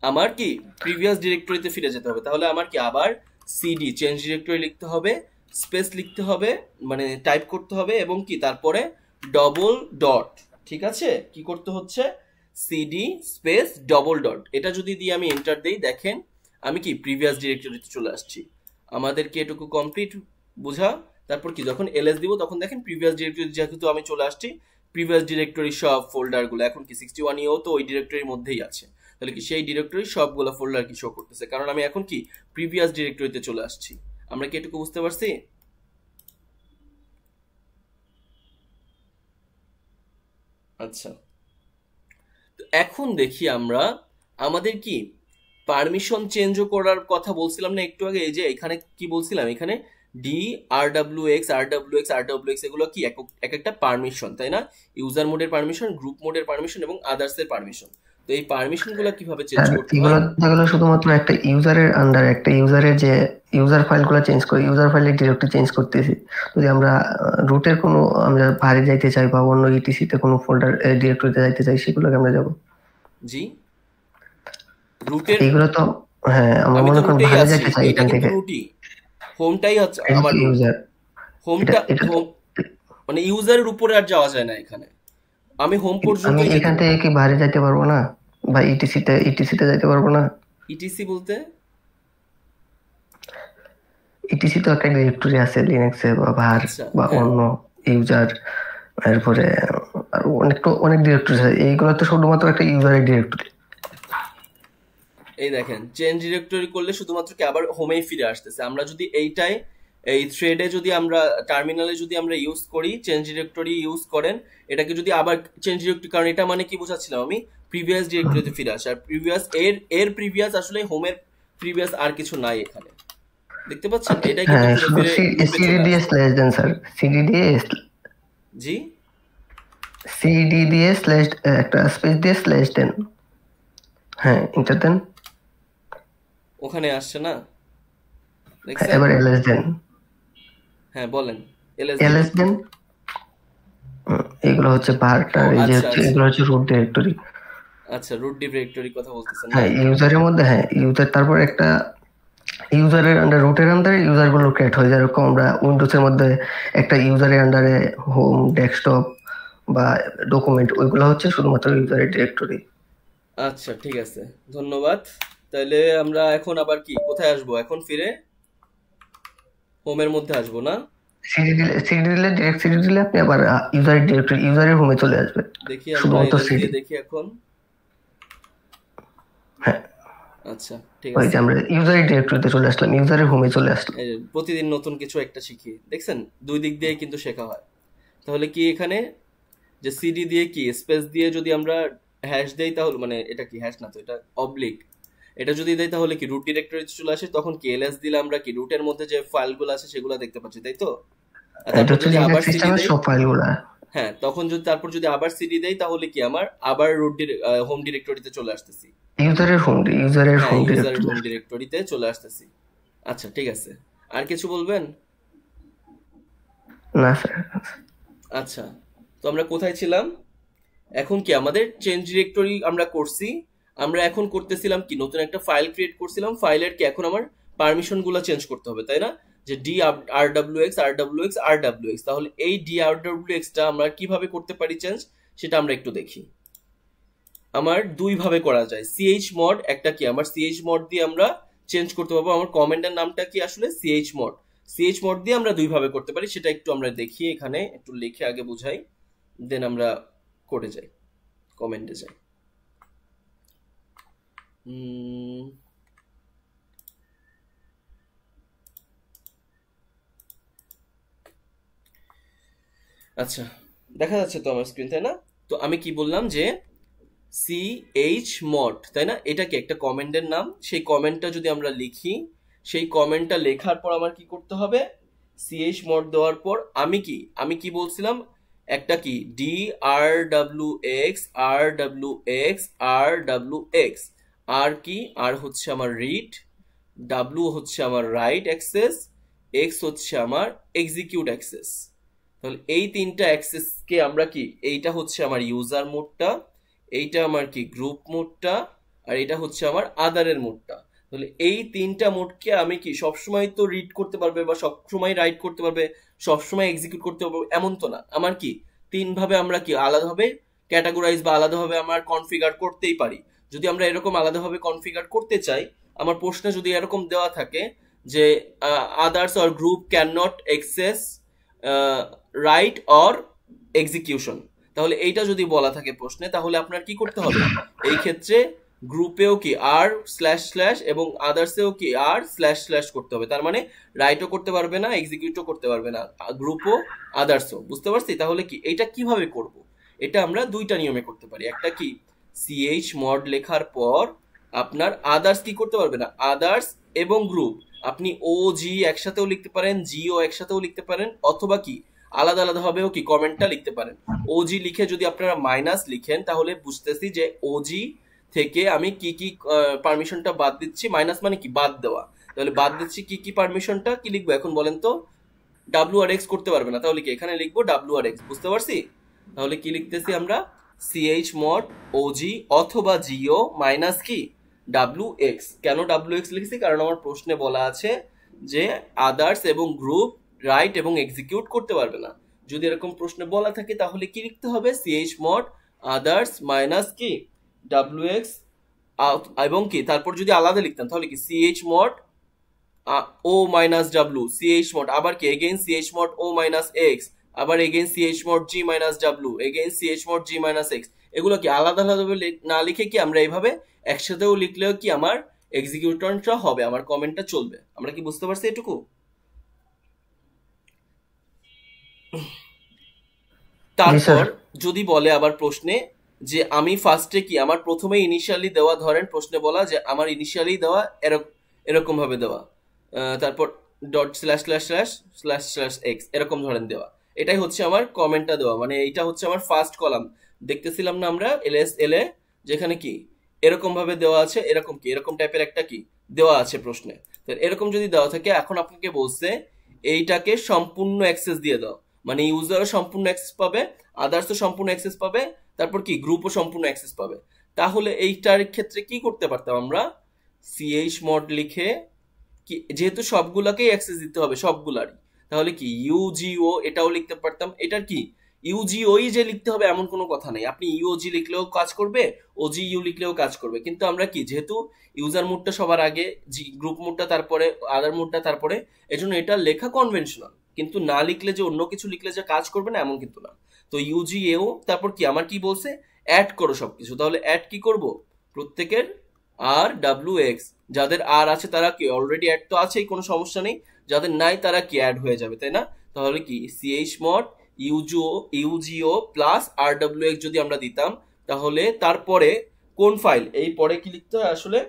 [SPEAKER 1] আমার কি প্রিভিয়াস ডিরেক্টরিতে ফিরে যেতে হবে। তাহলে আমার কি আবার সিডি চেঞ্জ ডিরেক্টরি লিখতে হবে, স্পেস লিখতে হবে, মানে টাইপ করতে হবে, এবং কি তারপরে ডবল ডট। ঠিক আছে, কি করতে হচ্ছে? CD space double dot. এটা যদি দিয়ে আমি এন্টার দেই, দেখেন আমি কি প্রিভিয়াস ডিরেক্টরিতে চলে আসছি। আমাদের কি এটুকু কমপ্লিট বোঝা? তারপর কি যখন ls দিব তখন দেখেন প্রিভিয়াস ডিরেক্টরি যেহেতু আমি চলে আসছি, প্রিভিয়াস ডিরেক্টরি সব ফোল্ডারগুলো এখন কি 61eও তো ওই ডিরেক্টরির মধ্যেই আছে। তাহলে কি সেই ডিরেক্টরি সবগুলো ফোল্ডার কি শো করতেছে, কারণ আমি এখন কি প্রিভিয়াস ডিরেক্টরিতে চলে আসছি। আমরা কি এটুকু বুঝতে পারছি? আচ্ছা, তো এখন দেখি আমরা আমাদের কি পারমিশন চেঞ্জও করার কথা বলছিলাম না একটু আগে। এই যে এখানে কি বলছিলাম, এখানে ডি আর ডাব্লিউ এক্স এগুলো কি এক একটা পারমিশন, তাই না? ইউজার মোডের পারমিশন, গ্রুপ মোডের পারমিশন এবং আদার্স এর পারমিশন। তো এই পারমিশন গুলো কিভাবে চেঞ্জ করতে হয়?
[SPEAKER 2] এগুলো শুধুমাত্র একটা ইউজারের আন্ডারে, একটা ইউজারের যে ইউজার ফাইলগুলো চেঞ্জ করে, ইউজার ফাইলের ডিরেক্টরি চেঞ্জ করতেছি। যদি আমরা রুটের কোনো আমরা বাইরে যাইতে চাই বা অন্য ইটিসিতে কোনো ফোল্ডার ডিরেক্টরিতে যাইতে চাই, সেগুলোকে আমরা যাব।
[SPEAKER 1] জি, রুটের
[SPEAKER 2] এগুলো তো হ্যাঁ, আমরা
[SPEAKER 1] আমি তো
[SPEAKER 2] মনে করেন
[SPEAKER 1] রুটেই
[SPEAKER 2] বাইরে
[SPEAKER 1] আছি,
[SPEAKER 2] যাইতে চাই
[SPEAKER 1] এটা
[SPEAKER 2] এখান
[SPEAKER 1] কিন্তু
[SPEAKER 2] থেকে।
[SPEAKER 1] রুটই, হোমটাই হচ্ছে
[SPEAKER 2] এটা
[SPEAKER 1] আমার
[SPEAKER 2] কি
[SPEAKER 1] রুট।
[SPEAKER 2] ইউজার?
[SPEAKER 1] হোমটা
[SPEAKER 2] এটা
[SPEAKER 1] হোম মানে ইউজারের উপরে আর যাওয়া যায় না এখানে, আমি হোম
[SPEAKER 2] আমি
[SPEAKER 1] পর্যন্তই যেতে
[SPEAKER 2] এখান
[SPEAKER 1] পারবো।
[SPEAKER 2] থেকে কি বাইরে যাইতে পারবো না? বা ইটিসিতে যাইতে পারবো না?
[SPEAKER 1] ইটিসি বলতে
[SPEAKER 2] ইটিসি তো একটা ডিরেক্টরি আছে লিনাক্সে বা ভার
[SPEAKER 1] আচ্ছা,
[SPEAKER 2] বা
[SPEAKER 1] হ্যাঁ,
[SPEAKER 2] অন্য ইউজার, এরপরে আর অনেক ডিরেক্টরি আছে। এইগুলো তো শুধুমাত্র একটা ইউজারের ডিরেক্টরি।
[SPEAKER 1] এই দেখেন চেঞ্জ ডিরেক্টরি করলে শুধুমাত্র কি আবার হোমেই ফিরে আসতেছে। আমরা যদি এইটাই এই থ্রেডে যদি আমরা টার্মিনালে যদি আমরা ইউজ করি, চেঞ্জ ডিরেক্টরি ইউজ করেন, এটাকে যদি আবার চেঞ্জ ডিরেক্টরি, কারণ এটা মানে কি বোঝাচ্ছিলাম আমি, প্রিভিয়াস ডিরেক্টরিতে ফিরে আসে। আর প্রিভিয়াস এর প্রিভিয়াস আসলে হোমের প্রিভিয়াস আর কিছু নাই এখানে, দেখতে পাচ্ছেন? এটাই কিন্তু
[SPEAKER 2] হ্যাঁ,
[SPEAKER 1] ঘুরে
[SPEAKER 2] শুধু
[SPEAKER 1] ফিরে লুপে
[SPEAKER 2] সিডি
[SPEAKER 1] চলে
[SPEAKER 2] দিয়ে
[SPEAKER 1] আসে।
[SPEAKER 2] স্ল্যাশ দেন স্যার, সিডি দিয়ে
[SPEAKER 1] জি,
[SPEAKER 2] সিডি দিয়ে স্ল্যাশ, একটা স্পেস দিয়ে স্ল্যাশ দেন, হ্যাঁ ইন্টার দেন,
[SPEAKER 1] ওখানে আসছে না,
[SPEAKER 2] হ্যাঁ,
[SPEAKER 1] দেখছেন?
[SPEAKER 2] এবার এলএস দেন,
[SPEAKER 1] হ্যাঁ বলেন, এলএস
[SPEAKER 2] এলএস
[SPEAKER 1] দিলাম।
[SPEAKER 2] দেন। এগুলো হচ্ছে পার্ট,
[SPEAKER 1] ও
[SPEAKER 2] আর এই যে
[SPEAKER 1] আচ্ছা
[SPEAKER 2] হচ্ছে
[SPEAKER 1] আচ্ছা
[SPEAKER 2] এগুলো হচ্ছে রুট ডিরেক্টরি।
[SPEAKER 1] আচ্ছা, রুট ডিরেক্টরি কথা বলতেছেন না?
[SPEAKER 2] হ্যাঁ, ইউজারের মধ্যে, হ্যাঁ ইউজার, তারপর একটা ইউজারের আন্ডার, রুটের আন্ডারে ইউজার গুলো ক্রিয়েট হয়, যেরকম আমরা উইন্ডোজের মধ্যে একটা ইউজারের আন্ডারে হোম, ডেস্কটপ বা ডকুমেন্ট, ওইগুলো হচ্ছে শুধুমাত্র ইউজারের ডিরেক্টরি।
[SPEAKER 1] আচ্ছা ঠিক আছে, ধন্যবাদ। তাহলে আমরা এখন আবার কি কোথায় আসবো? এখন ফিরে হোমের মধ্যে আসবো না?
[SPEAKER 2] ডিরেক্ট সিডি দিলে আপনি আবার ইউজারের ডিরেক্টরি, ইউজারের হোমে চলে আসবে
[SPEAKER 1] দেখি আমরা
[SPEAKER 2] শুধুমাত্র
[SPEAKER 1] এলএস
[SPEAKER 2] সিডি।
[SPEAKER 1] দিয়ে দেখি এখন।
[SPEAKER 2] হ্যাঁ,
[SPEAKER 1] আচ্ছা ঠিক
[SPEAKER 2] ওই
[SPEAKER 1] আছে।
[SPEAKER 2] যে আমরা ইউজারের ডিরেক্টরিতে চলে আসলাম, ইউজারের হোমে চলে আসলাম।
[SPEAKER 1] এই যে প্রতিদিন নতুন কিছু একটা শিখি, দেখছেন? দুই দিক দিয়ে কিন্তু শেখা হয়। তাহলে কি এখানে যে সিডি দিয়ে কি স্পেস দিয়ে যদি আমরা হ্যাশ দেই, তাহলে মানে এটা কি হ্যাশ না তো, এটা অবলিক, এটা যদি দেই তাহলে কি রুট ডিরেক্টরিতে চলে আসে। তখন কি এলএস দিলে আমরা কি রুটের মধ্যে যে ফাইলগুলো আছে সেগুলো দেখতে পাচ্ছি, তাই তো? আর
[SPEAKER 2] এটা
[SPEAKER 1] তারপর
[SPEAKER 2] হচ্ছে
[SPEAKER 1] যদি আবার
[SPEAKER 2] লিনাক্স
[SPEAKER 1] সিডি
[SPEAKER 2] সিস্টেমের
[SPEAKER 1] দেই,
[SPEAKER 2] সব ফাইলগুলা।
[SPEAKER 1] হ্যাঁ তখন যদি তারপর যদি আবার সিডি দেই তাহলে কি আমার আবার হোম ডিরেক্টরিতে চলে আসতেছি।
[SPEAKER 2] ইউজারের
[SPEAKER 1] হ্যাঁ,
[SPEAKER 2] হোম
[SPEAKER 1] ইউজারের
[SPEAKER 2] ডিরেক্টরি।
[SPEAKER 1] হোম ডিরেক্টরিতে চলে আসতেছি। আচ্ছা ঠিক আছে, আর কিছু বলবেন?
[SPEAKER 2] না স্যার।
[SPEAKER 1] আচ্ছা, তো আমরা কোথায় ছিলাম? এখন কি আমাদের চেঞ্জ ডিরেক্টরি আমরা করছি, আমরা এখন করতেছিলাম কি নতুন একটা ফাইল ক্রিয়েট করছিলাম। ফাইলের কি এখন আমার পারমিশন গুলো চেঞ্জ করতে হবে, তাই না? যে D R W x R W x R W x, তাহলে এই ডি আর ডাব্লিউ এক্সটা আমরা কিভাবে করতে পারি চেঞ্জ, সেটা আমরা একটু দেখি। আমার দুই ভাবে করা যায়। সিএইচ মড একটা কি, আমার সিএইচ মড দিয়ে আমরা চেঞ্জ করতে পারবো। আমার কমান্ডের নামটা কি আসলে সিএইচ মড। সিএইচ মড দিয়ে আমরা দুই ভাবে করতে পারি, সেটা একটু আমরা দেখি। এখানে একটু লিখে আগে বুঝাই, দেন আমরা করে যাই, কমেন্টে যাই। আচ্ছা, দেখা যাচ্ছে তো আমার স্ক্রিন, তাই না? তো আমি কি বললাম যে সিএইচ মড, তাই না? এটা কি একটা কমেন্টের নাম। সেই কমেন্টটা যদি আমরা লিখি, সেই কমেন্টটা লেখার পর আমার কি করতে হবে? সিএইচ মড দেওয়ার পর আমি কি বলছিলাম, একটা কি D R W x R W x R W x, আর কি আর হচ্ছে আমার রিড, ডাব্লিউ হচ্ছে আমার রাইট অ্যাক্সেস, এক্স হচ্ছে আমার এক্সিকিউট অ্যাক্সেস। তাহলে এই তিনটা অ্যাক্সেসকে আমরা কি, এইটা হচ্ছে আমার ইউজার মোডটা, এইটা আমার কি গ্রুপ মোডটা, আর এটা হচ্ছে আমার আদারের মোডটা। তাহলে এই তিনটা মোডকে আমি কি সবসময় তো রিড করতে পারবে বা সবসময় রাইট করতে পারবে, সবসময় এক্সিকিউট করতে পারবে এমন তো না। আমার কি তিন ভাবে আমরা কি আলাদাভাবে ক্যাটাগরাইজ বা আলাদাভাবে আমরা কনফিগার করতেই পারি। যদি আমরা এরকম আলাদাভাবে কনফিগার করতে চাই, আমার প্রশ্নে যদি এরকম দেওয়া থাকে যে others or group can not access write or execution, তাহলে এইটা যদি বলা থাকে প্রশ্নে, তাহলে আপনার কি করতে হবে? এই ক্ষেত্রে গ্রুপেও কি আর স্ল্যাশ স্ল্যাশ এবং আদার্সেও কি আর স্ল্যাশ স্ল্যাশ করতে হবে। তার মানে রাইটও করতে পারবে না, এক্সিকিউটও করতে পারবে না, গ্রুপও আদার্সও। বুঝতে পারছি? তাহলে কি এটা কিভাবে করব? এটা আমরা দুইটা নিয়মে করতে পারি। একটা কি সিএইচ মড লেখার পর আপনার আদার্স কি করতে পারবে না, আদার্স এবং গ্রুপ আপনি ও জি একসাথেও লিখতে পারেন, জিও একসাথেও লিখতে পারেন, অথবা কি আলাদা আলাদা ভাবেও কি কমেন্টটা লিখতে পারেন। ওজি লিখে যদি আপনারা মাইনাস লিখেন, তাহলে বুঝতেছি যে ওজি থেকে আমি কি কি পারমিশনটা বাদ দিচ্ছি। মাইনাস মানে কি বাদ দেওয়া, তাহলে বাদ দিচ্ছি কি কি পারমিশনটা, কি লিখবো এখন বলেন তো? ডাব্লিউ আর এক্স করতে পারবে না, তাহলে কি এখানে লিখবো ডাব্লিউ আর এক্স। বুঝতে পারছি? তাহলে কি লিখতেছি আমরা, সিএইচ মড ওজি অথবা জিও মাইনাস কি ডাব্লিউ এক্স। কেন ডাব্লিউ এক্স লিখছি? কারণ আমার প্রশ্নে বলা আছে যে আদার্স এবং গ্রুপ রাইট এবং এক্সিকিউট করতে পারবে না। যদি এরকম প্রশ্নে বলা থাকে তাহলে কি লিখতে হবে, সিএইচ মড আদার্স মাইনাস কি ডাব্লিউ এক্স, এবং কি তারপর যদি আলাদা লিখতাম তাহলে কি chmod O minus W, chmod আবার কি again chmod O minus X, আবার again chmod G minus W, again chmod G minus X. এগুলো কি আলাদা আলাদা না লিখে কি আমরা এইভাবে একসাথেও লিখলেও কি আমার এক্সিকিউটরটা হবে, আমার কমেন্টটা চলবে। আমরা কি বুঝতে পারছি এটুকু?
[SPEAKER 2] জি স্যার।
[SPEAKER 1] তারপর যদি বলে আবার প্রশ্নে যে আমি ফার্স্টে কি আমার প্রথমে ইনিশিয়ালি দেওয়া, ধরেন প্রশ্নে বলা যে আমার ইনিশিয়ালি দেওয়া এরকম ভাবে দেওয়া, তারপর dot slash slash slash slash slash x এরকম ধরেন দেওয়া, এটাই হচ্ছে আমার কমেন্টটা দেওয়া, মানে এইটা হচ্ছে আমার ফার্স্ট কলাম। দেখতেছিলাম না আমরা এলএস এলে, যেখানে কি এরকম ভাবে দেওয়া আছে, এরকম কি এরকম টাইপের একটা কি দেওয়া আছে প্রশ্নে। তো এরকম যদি দেওয়া থাকে, এখন আপনাকে বলছে এইটাকে সম্পূর্ণ অ্যাক্সেস দিয়ে দাও, মানে ইউজারও সম্পূর্ণ অ্যাক্সেস পাবে, আদার্সও সম্পূর্ণ অ্যাক্সেস পাবে, তারপর কি গ্রুপও সম্পূর্ণ অ্যাক্সেস পাবে। তাহলে এইটার ক্ষেত্রে কি করতে পারতাম আমরা, chmod লিখে কি, যেহেতু সবগুলাকেই অ্যাক্সেস দিতে হবে সবগুলারই, তাহলে কি ইউজিও এটাও লিখতে পারতাম। এটার কি ইউজিওই যে লিখতে হবে এমন কোনো কথা নেই, আপনি ইউজি লিখলেও কাজ করবে, ওজিইউ লিখলেও কাজ করবে, কিন্তু আমরা কি যেহেতু ইউজার মোডটা সবার আগে, গ্রুপ মোডটা তারপরে, আদার মোডটা তারপরে, এজন্য এটা লেখা কনভেনশনাল, কিন্তু না লিখলে যে অন্য কিছু লিখলে যে কাজ করবে না এমন কিন্তু না। তো ইউজিএও তারপর কি আমার কি বলছে, অ্যাড করো সবকিছু। তাহলে অ্যাড কি করব, প্রত্যেকের আর ডাব্লিউ এক্স, যাদের আর আছে তারা কি অলরেডি অ্যাড তো আছেই, কোনো সমস্যা নেই, যাদের নাই তারা কি অ্যাড হয়ে যাবে, তাই না? তাহলে কি chmod ইউজিও প্লাস আর ডাব্লিউ এক্স যদি আমরা দিতাম, তাহলে তারপরে কোন ফাইল, এই পরে কি লিখতে হয় আসলে,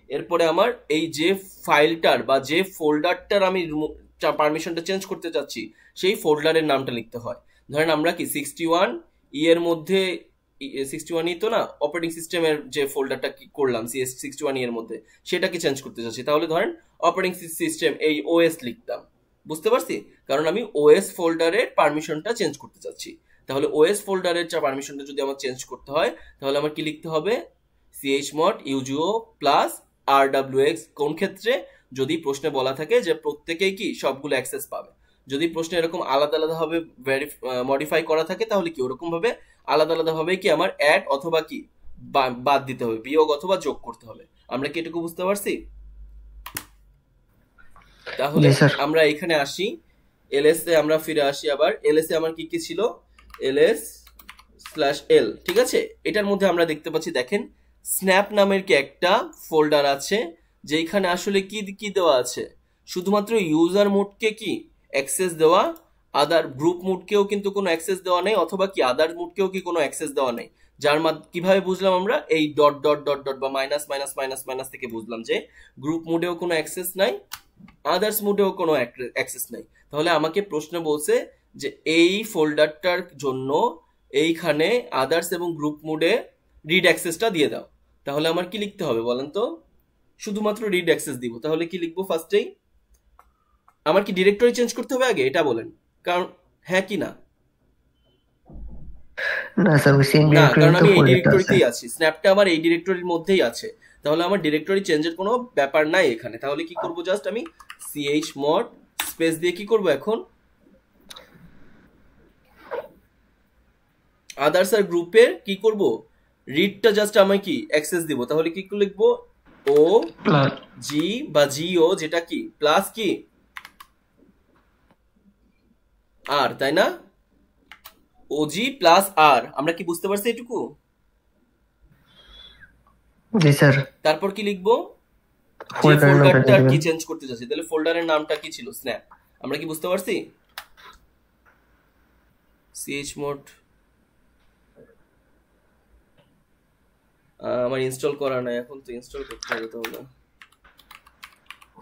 [SPEAKER 1] এরপরে আমার এই যে ফাইলটার বা যে ফোল্ডারটার আমি পারমিশনটা চেঞ্জ করতে চাচ্ছি সেই ফোল্ডারের নামটা লিখতে হয়। ধরেন আমরা কি 61 এর মধ্যে 61 তো না, অপারেটিং সিস্টেমের যে ফোল্ডারটা কি করলাম CS61 এর মধ্যে সেটাকে চেঞ্জ করতে চাচ্ছি, তাহলে ধরেন অপারেটিং সিস্টেম এই ওএস লিখতাম, বুঝতে পারছি? কারণ আমি ওএস ফোল্ডারের পারমিশনটা চেঞ্জ করতে চাচ্ছি। তাহলে ওএস ফোল্ডারের যা পারমিশনটা যদি আমার চেঞ্জ করতে হয়, তাহলে আমার কি লিখতে হবে, chmod ইউজিও প্লাস rwx। কোন ক্ষেত্রে, যদি প্রশ্নে বলা থাকে যে প্রত্যেকেই কি সবগুলো অ্যাক্সেস পাবে। যদি প্রশ্নে এরকম আলাদা আলাদা ভাবে মডিফাই করা থাকে, তাহলে কি ওরকম ভাবে আলাদা আলাদা ভাবে কি আমার অ্যাড অথবা কি বাদ দিতে হবে, বিয়োগ অথবা যোগ করতে হবে। আমরা কি এটুকু বুঝতে পারছি? তাহলে
[SPEAKER 2] জি স্যার।
[SPEAKER 1] আমরা এখানে আসি, এলএস এ আমরা ফিরে আসি আবার। এলএস এ আমার কি কি ছিল, ls/l, ঠিক আছে? এটার মধ্যে আমরা দেখতে পাচ্ছি, দেখেন স্ন্যাপ নামের কি একটা ফোল্ডার আছে, যেখানে আসলে কি কি দেওয়া আছে, শুধুমাত্র ইউজার মোডকে কি অ্যাক্সেস দেওয়া, আদার গ্রুপ মোডকেও কিন্তু কোনো অ্যাক্সেস দেওয়া নেই, অথবা কি আদার মোডকেও কি কোনো অ্যাক্সেস দেওয়া নেই। যার কিভাবে বুঝলাম আমরা, এই ডট ডট ডট ডট বা মাইনাস মাইনাস মাইনাস মাইনাস থেকে বুঝলাম যে গ্রুপ মোডেও কোনো অ্যাক্সেস নাই, আদার্স মোডেও কোনো অ্যাক্সেস নাই। তাহলে আমাকে প্রশ্ন বলছে যে এই ফোল্ডারটার জন্য এইখানে আদার্স এবং গ্রুপ মোডে রিড অ্যাক্সেসটা দিয়ে দাও। তাহলে আমার কি লিখতে হবে বলেন তো, শুধুমাত্র রিড অ্যাক্সেস দিব, তাহলে কি লিখবো ফার্স্টেই, আমার কি ডিরেক্টরি চেঞ্জ করতে হবে আগে, এটা বলেন, কারণ হ্যাঁ কি না?
[SPEAKER 2] না স্যার, ওই সেম
[SPEAKER 1] না, কারণ
[SPEAKER 2] ডিরেক্টরিতে
[SPEAKER 1] আমি এই
[SPEAKER 2] ফোল্ডারটা আছে।
[SPEAKER 1] ডিরেক্টরিতেই আছি, স্ন্যাপটা আমার এই ডিরেক্টরির মধ্যেই আছে, তাহলে আমার ডিরেক্টরি চেঞ্জের কোনো ব্যাপার নাই এখানে। তাহলে কি করব, জাস্ট আমি chmod স্পেস দিয়ে কি করব এখন, আদার্স আর গ্রুপের কি করব, রিডটা জাস্ট আমি কি অ্যাক্সেস দিব। তাহলে কি লিখবো, ও জি বা জিও, যেটা কি প্লাস কি আর, তাই না? ওজি প্লাস আর, আমরা কি বুঝতে পারছি এটুকু?
[SPEAKER 2] জি স্যার।
[SPEAKER 1] তারপর কি লিখবো, যে
[SPEAKER 2] ফোল্ডারের নামটা
[SPEAKER 1] ফোল্ডারটা
[SPEAKER 2] দিয়ে
[SPEAKER 1] কি
[SPEAKER 2] দেবেন।
[SPEAKER 1] চেঞ্জ করতে চাচ্ছি, তাহলে ফোল্ডারের নামটা কি ছিল, স্ন্যাপ। আমরা কি বুঝতে পারছি? chmod আমার ইনস্টল করা নাই, এখন তো ইনস্টল করতে হবে, তাহলে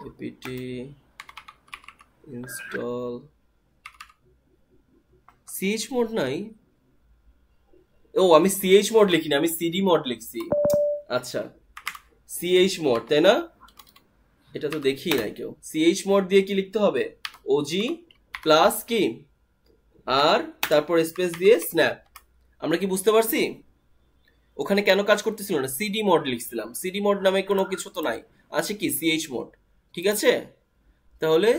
[SPEAKER 1] apt ইনস্টল chmod নাই, ও আমি chmod লিখিনি, আমি cdmod লিখছি। আচ্ছা, chmod, তাই না? এটা তো দেখি নাই কেউ। chmod দিয়ে কি লিখতে হবে, ওজি প্লাস কি আর, তারপর স্পেস দিয়ে স্ন্যাপ। আমরা কি বুঝতে পারছি? ওখানে কেন কাজ করতেছিল না, cdmod লিখছিলাম, cdmod নামে কোনো কিছু তো নাই, আছে কি chmod, ঠিক আছে? তাহলে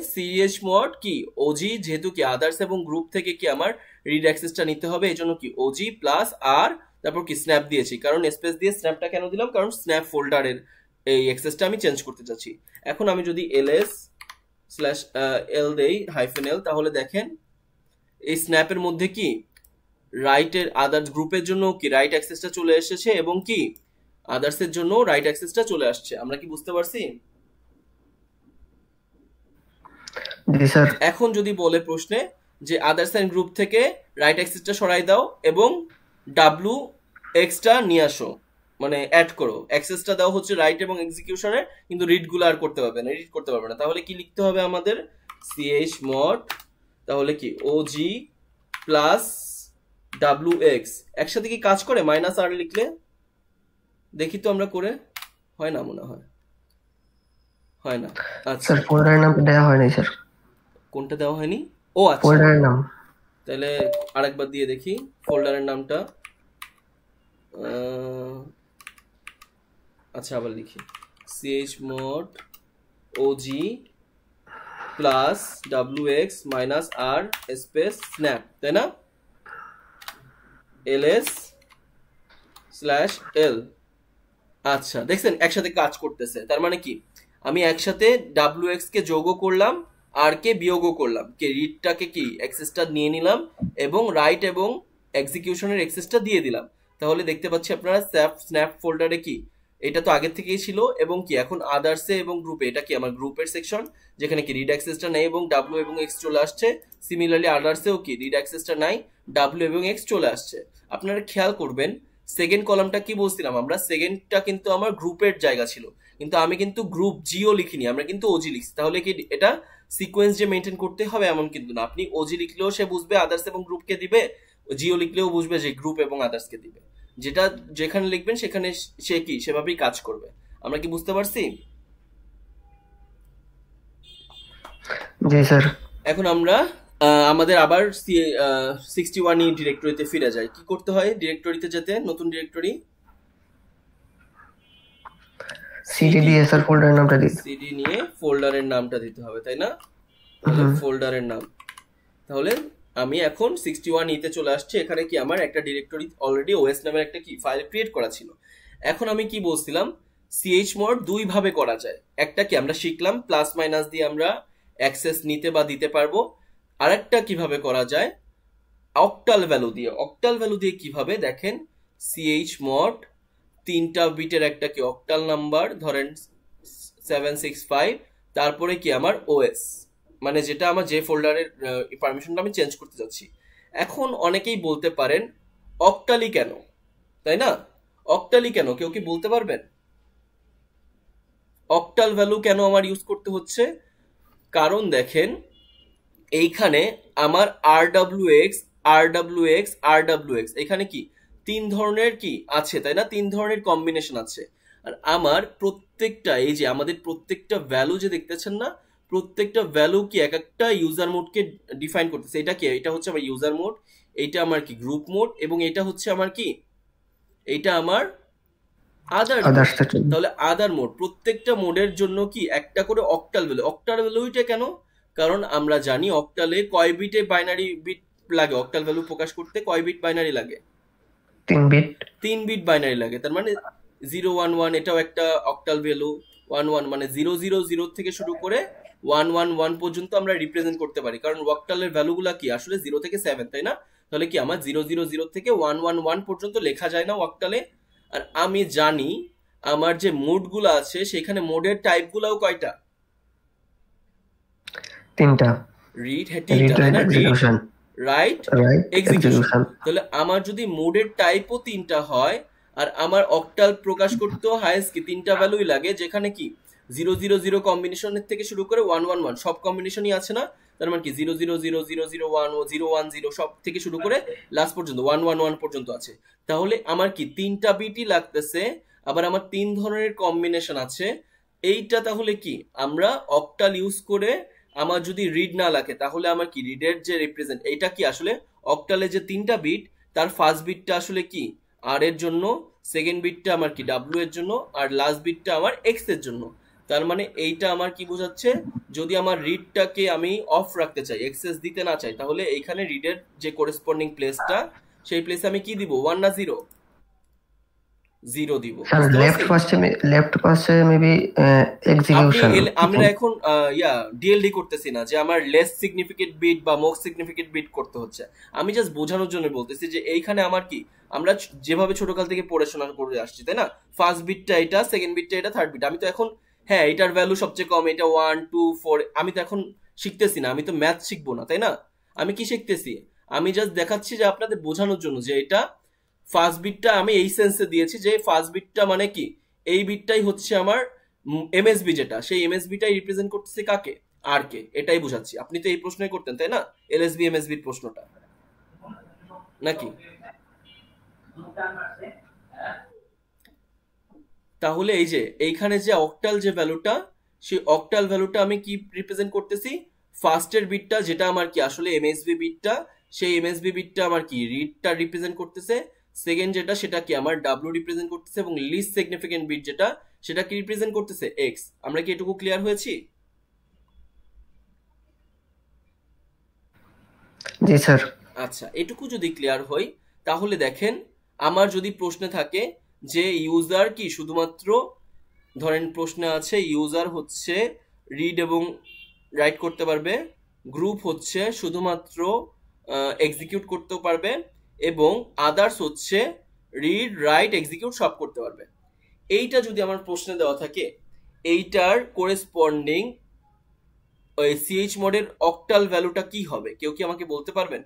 [SPEAKER 1] chmod কি ওজি, যেহেতু কি আদার্স এবং গ্রুপ থেকে কি আমার রিড অ্যাক্সেসটা নিতে হবে, এই জন্য কি ওজি প্লাস আর, তারপর কি স্ন্যাপ দিয়েছি। কারণ স্পেস দিয়ে স্ন্যাপটা কেন দিলাম, কারণ স্ন্যাপ ফোল্ডারের এই অ্যাক্সেসটা আমি চেঞ্জ করতে চাচ্ছি। এখন আমি যদি ls/l দেই -l, তাহলে দেখেন এই স্ন্যাপের মধ্যে কি রাইটের আদার্স গ্রুপের জন্য কি রাইট অ্যাক্সেসটা চলে এসেছে, এবং কি আদার্সের জন্য রাইট অ্যাক্সেসটা চলে আসছে। আমরা কি বুঝতে পারছি?
[SPEAKER 2] জি স্যার।
[SPEAKER 1] এখন যদি বলে প্রশ্নে যে আদার্স এন্ড গ্রুপ থেকে রাইট অ্যাক্সেসটা সরাই দাও এবং ডাব্লু এক্সটা নিয়ে আসো, মানে অ্যাড করো। অ্যাক্সেসটা দাও হচ্ছে রাইট এবং এক্সিকিউশনের, কিন্তু রিডগুলো আর করতে পারবে না, রিড করতে পারবে না। তাহলে কি লিখতে হবে আমাদের? সিএইচ মড, তাহলে কি ওজি প্লাস ডাব্লু এক্স। একসাথে কি কাজ করে মাইনাস আর লিখলে? দেখি তো আমরা করে, হয় না মনে হয়, হয় না। আচ্ছা,
[SPEAKER 2] স্যার ফোল্ডারের নাম দেওয়া হয় নাই স্যার।
[SPEAKER 1] কোনটা দেওয়া হয়নি? ও আচ্ছা,
[SPEAKER 2] ফোল্ডারের নাম।
[SPEAKER 1] তাহলে আরেকবার দিয়ে দেখি ফোল্ডারের নামটা। আচ্ছা আবার লিখি chmod og plus wx minus R space snap, তাই না? ls slash l। আচ্ছা দেখছেন একসাথে কাজ করতেছে। তার মানে কি আমি একসাথে wx কে যোগও করলাম আর কে বিয়োগও করলাম, কে রিডটাকে কি অ্যাক্সেসটা নিয়ে নিলাম এবং রাইট এবং এক্সিকিউশনের অ্যাক্সেসটা দিয়ে দিলাম। তাহলে দেখতে পাচ্ছি আপনারা স্ন্যাপ ফোল্ডারে কি এটা তো আগে থেকেই ছিল এবং কি এখন আদার্সে এবং গ্রুপে, এটা কি আমার গ্রুপের সেকশন যেখানে কি রিড অ্যাক্সেসটা নেই এবং ডাব্লু এবং এক্স চলে আসছে। সিমিলারলি আদার্সেও কি রিড অ্যাক্সেসটা নাই, ডাব্লু এবং এক্স চলে আসছে। আপনারা খেয়াল করবেন সেকেন্ড কলামটা কি বলছিলাম আমরা, সেকেন্ডটা কিন্তু আমার গ্রুপের জায়গা ছিল, কিন্তু আমি কিন্তু গ্রুপ জিও লিখিনি, আমরা কিন্তু ওজি লিখছি। তাহলে কি এটা সিকোয়েন্স যে মেনটেন করতে হবে এমন কিন্তু না। আপনি ওজি লিখলেও সে বুঝবে আদার্স এবং গ্রুপকে দিবে, জিও লিখলেও বুঝবে যে গ্রুপ এবং আদার্সকে দিবে। যেটা যেখানে লিখবেন সেখানে সে কি সেভাবেই কাজ করবে। আমরা কি বুঝতে পারছি?
[SPEAKER 2] জি স্যার।
[SPEAKER 1] এখন আমরা আমাদের আবার 61 ডিরেক্টরিতে ফিরে যাই। কি করতে হয় ডিরেক্টরিতে যেতে? নতুন ডিরেক্টরি
[SPEAKER 2] সিডি দিয়ে স্যার ফোল্ডারের নামটা দিতে।
[SPEAKER 1] সিডি নিয়ে ফোল্ডারের নামটা দিতে হবে, তাই না? ফোল্ডারের নাম। তাহলে আমি এখন 61 তে চলে আসছে। এখানে কি আমার একটা ডিরেক্টরি অলরেডি ওএস নামের একটা কি ফাইল ক্রিয়েট করা ছিল। এখন আমি কি বলছিলাম, chmod দুই ভাবে করা যায়। একটা কি আমরা শিখলাম প্লাস মাইনাস দিয়ে আমরা অ্যাক্সেস নিতে বা দিতে পারবো। আরেকটা কিভাবে করা যায়, অক্টাল ভ্যালু দিয়ে। অক্টাল ভ্যালু দিয়ে কিভাবে দেখেন, chmod 3টা বিটের একটা কি অক্টাল নাম্বার, ধরেন 765, তারপরে কি আমার ওএস, মানে যেটা আমার যে ফোল্ডারের পারমিশনটা আমি চেঞ্জ করতে যাচ্ছি। এখন অনেকেই বলতে পারেন অক্টালি কেন, তাই না? অক্টালি কেন কেউ কি বলতে পারবেন? অক্টাল ভ্যালু কেন আমার ইউজ করতে হচ্ছে? কারণ দেখেন এইখানে আমার RWX এখানে কি 3 ধরনের কি আছে, তাই না? 3 ধরনের কম্বিনেশন আছে। আর আমার প্রত্যেকটা, এই যে আমাদের প্রত্যেকটা ভ্যালু যে দেখতেছেন না, প্রত্যেকটা ভ্যালু কি এক একটা ইউজার মোডকে ডিফাইন করতেছে। এটা কি, এটা হচ্ছে আমার ইউজার মোড, এইটা আমার কি গ্রুপ মোড, এবং এটা হচ্ছে আমার কি, এইটা আমার আদার। তাহলে আদার মোড, প্রত্যেকটা মোডের জন্য কি একটা করে অক্টাল ভ্যালু। অক্টাল ভ্যালুটা কেন? কারণ আমরা জানি অক্টালে কয় বিটে বাইনারি বিট লাগে, অক্টাল ভ্যালু প্রকাশ করতে কয় বিট বাইনারি লাগে? 3 বিট বাইনারি লাগে। তার মানে 011 এটাও একটা অক্টাল ভ্যালু, 11 মানে 000 থেকে শুরু করে 111 পর্যন্ত আমরা রিপ্রেজেন্ট করতে পারি, কারণ অক্টালের ভ্যালুগুলা কি আসলে 0 থেকে 7, তাই না? তাহলে কি আমার 000 থেকে 111 পর্যন্ত লেখা যায় না অক্টালে। আর আমি জানি আমার যে মোডগুলো আছে সেখানে মোডের টাইপগুলোও কয়টা?
[SPEAKER 2] 3টা।
[SPEAKER 1] Read, execution, right, execution. তাহলে আমার যদি মোডের টাইপও 3টা হয় আর আমার অক্টাল প্রকাশ করতেও হাইয়েস্ট কি 3টা ভ্যালুই লাগে, যেখানে কি 000 কম্বিনেশনের থেকে শুরু করে 111 সব কম্বিনেশনই আছে না? তার মানে কি 0000001 ও 010 সব থেকে শুরু করে লাস্ট পর্যন্ত 111 পর্যন্ত আছে। তাহলে আমার কি 3টা বিটই লাগতেছে, আবার আমার 3 ধরনের কম্বিনেশন আছে। এইটা তাহলে কি আমরা অক্টাল ইউজ করে, আমার যদি রিড না লাগে তাহলে আমার কি রিডের যে রিপ্রেজেন্ট, এইটা কি আসলে অক্টালে যে 3টা বিট, তার ফার্স্ট বিটটা আসলে কি আর এর জন্য, সেকেন্ড বিটটা আমার কি ডাব্লিউ এর জন্য, আর লাস্ট বিটটা আমার এক্স এর জন্য। তার মানে এইটা আমার কি বোঝাচ্ছে, যদি আমার রিডটাকে আমি অফ রাখতে চাই, এক্সেস দিতে না চাই, তাহলে এইখানে রিডের যে করেসপন্ডিং প্লেসটা, সেই প্লেসে আমি কি দিব, 1 না 0? 0 দিব,
[SPEAKER 2] স্যার
[SPEAKER 1] বুঝতে পারছি?
[SPEAKER 2] লেফট পাশে মেবি
[SPEAKER 1] আপনি
[SPEAKER 2] এক্সিকিউশন
[SPEAKER 1] আমরা এখন ডিএলডি করতেছি না যে আমার লেস সিগনিফিকেন্ট বিট বা মোস্ট সিগনিফিকেন্ট বিট করতে হচ্ছে। আমি জাস্ট বোঝানোর জন্য বলতেছি যে এইখানে আমার কি, আমরা যেভাবে ছোটকাল থেকে পড়াশোনা করে আসছি, তাই না? ফার্স্ট বিটটা এটা, সেকেন্ড বিটটা এটা, থার্ড বিট। আমি তো এখন, হ্যাঁ এটার ভ্যালু সবচেয়ে কম, এটা 1 2 4, আমি তো এখন শিখতেছি না, আমি তো ম্যাথ শিখবো না, তাই না? আমি কি শিখতেছি? আমি জাস্ট দেখাচ্ছি যে আপনাদের বোঝানোর জন্য যে এটা ফার্স্ট বিটটা আমি এই সেন্সে দিয়েছি যে ফার্স্ট বিটটা মানে কি, এই বিটটাই হচ্ছে আমার এমএসবি, যেটা সেই এমএসবিটাই রিপ্রেজেন্ট করতেছে কাকে, আর কে, এটাই বুঝাচ্ছি। আপনি তো এই প্রশ্নই করতেন তাই না, এলএসবি এমএসবির প্রশ্নটা, নাকি? তাহলে এই যে এইখানে যে অক্টাল যে ভ্যালুটা, সেই অক্টাল ভ্যালুটা আমি কি রিপ্রেজেন্ট করতেছি, ফার্স্টের বিটটা যেটা আমার কি আসলে এমএসবি বিটটা, সেই এমএসবি বিটটা আমার কি রিডটা রিপ্রেজেন্ট করতেছে। সেকেন্ড যেটা সেটা কি আমার ডাব্লিউ রিপ্রেজেন্ট করতেছে, এবং লিস্ট সিগনিফিকেন্ট বিট যেটা সেটা কি রিপ্রেজেন্ট করতেছে, এক্স। আমরা কি এটুকু ক্লিয়ার হয়েছি?
[SPEAKER 2] জি স্যার।
[SPEAKER 1] আচ্ছা, এটুকু যদি ক্লিয়ার হই, তাহলে দেখেন আমার যদি প্রশ্নে থাকে যে ইউজার কি শুধুমাত্র, ধরেন প্রশ্নে আছে ইউজার হচ্ছে রিড এবং রাইট করতে পারবে, গ্রুপ হচ্ছে শুধুমাত্র এক্সিকিউট করতে পারবে, এবং আদার্স হচ্ছে রিড রাইট এক্সিকিউট সব করতে পারবে। এইটা যদি আমার প্রশ্নে দেওয়া থাকে, এইটার কোরেসপন্ডিং ওই সিএইচ মোডের অক্টাল ভ্যালুটা কি হবে? কেউ কি আমাকে বলতে পারবেন?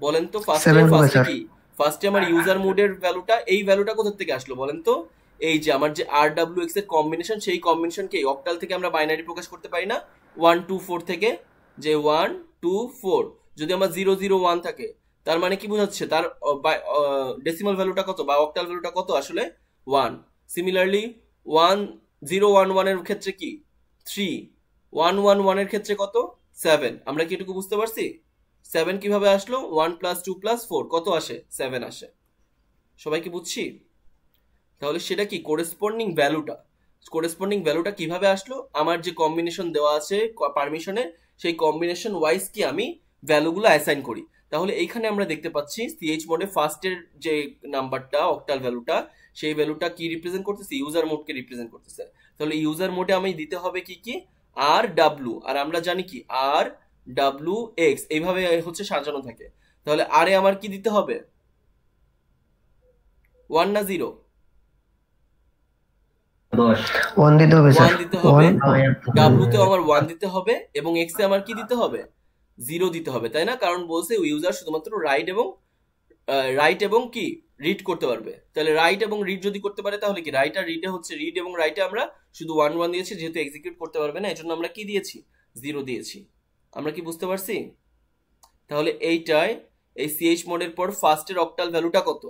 [SPEAKER 1] বলেন তো।
[SPEAKER 2] 7 হবে
[SPEAKER 1] ফার্স্টে
[SPEAKER 2] স্যার।
[SPEAKER 1] কি, ফার্স্টে আমার ইউজার মোডের ভ্যালুটা, এই ভ্যালুটা কোথা থেকে আসলো বলেন তো? এই যে আমার যে আর ডাব্লিউ এক্স এর কম্বিনেশন, সেই কম্বিনেশনকে অক্টাল থেকে আমরা বাইনারি প্রকাশ করতে পারি না 1 2 4 থেকে, যে 1 2 4, যদি আমার 0 0 1 থাকে, তার মানে কি বোঝাচ্ছে, তার ডেসিমাল ভ্যালুটা কত বা অক্টাল ভ্যালুটা কত আসলে 1। সিমিলারলি 1 0 1 1 এর ক্ষেত্রে কি 3, 1 1 1 এর ক্ষেত্রে কত 7। আমরা কি এটুকু বুঝতে পারছি? 7 কিভাবে আসলো, 1 প্লাস 2 প্লাস 4 কত আসে, 7 আসে। সবাই কি বুঝছি? তাহলে সেটা কি কোরেসপন্ডিং ভ্যালুটা কিভাবে আসলো, আমার যে কম্বিনেশন দেওয়া আছে পারমিশনে, সেই কম্বিনেশন ওয়াইজ কি আমি ভ্যালুগুলো অ্যাসাইন করি। তাহলে এইখানে আমরা দেখতে পাচ্ছি সিএইচ মোডে ফার্স্টের যে নাম্বারটা অক্টাল ভ্যালুটা, সেই ভ্যালুটা কি রিপ্রেজেন্ট করতেছে, ইউজার মোডকে রিপ্রেজেন্ট করতেছে। তাহলে ইউজার মোডে আমি দিতে হবে কি কি, আর ডাব্লু, আর আমরা জানি কি আর ডাব্লু এক্স এইভাবে হচ্ছে সাজানো থাকে। তাহলে আরে আমার কি দিতে হবে, 1 না 0?
[SPEAKER 2] 1 দিতে হবে স্যার।
[SPEAKER 1] 1 দিতে হবে।
[SPEAKER 2] 1
[SPEAKER 1] ডাব্লু তেও আমার 1 দিতে হবে, এবং এক্স এ আমার কি দিতে হবে, 0 দিতে হবে, তাই না? কারণ বলছে ইউজার শুধুমাত্র রাইট এবং কি রিড করতে পারবে। তাহলে রাইট এবং রিড যদি করতে পারে, তাহলে কি রাইট আর রিডে হচ্ছে, রিড এবং রাইটে আমরা শুধু 1 1 দিয়েছি, যেহেতু এক্সিকিউট করতে পারবে না এজন্য আমরা কি দিয়েছি, 0 দিয়েছি। আমরা কি বুঝতে পারছি? তাহলে এইটাই, এই সিএইচ মোডের পর ফার্স্টের অক্টাল ভ্যালুটা কত,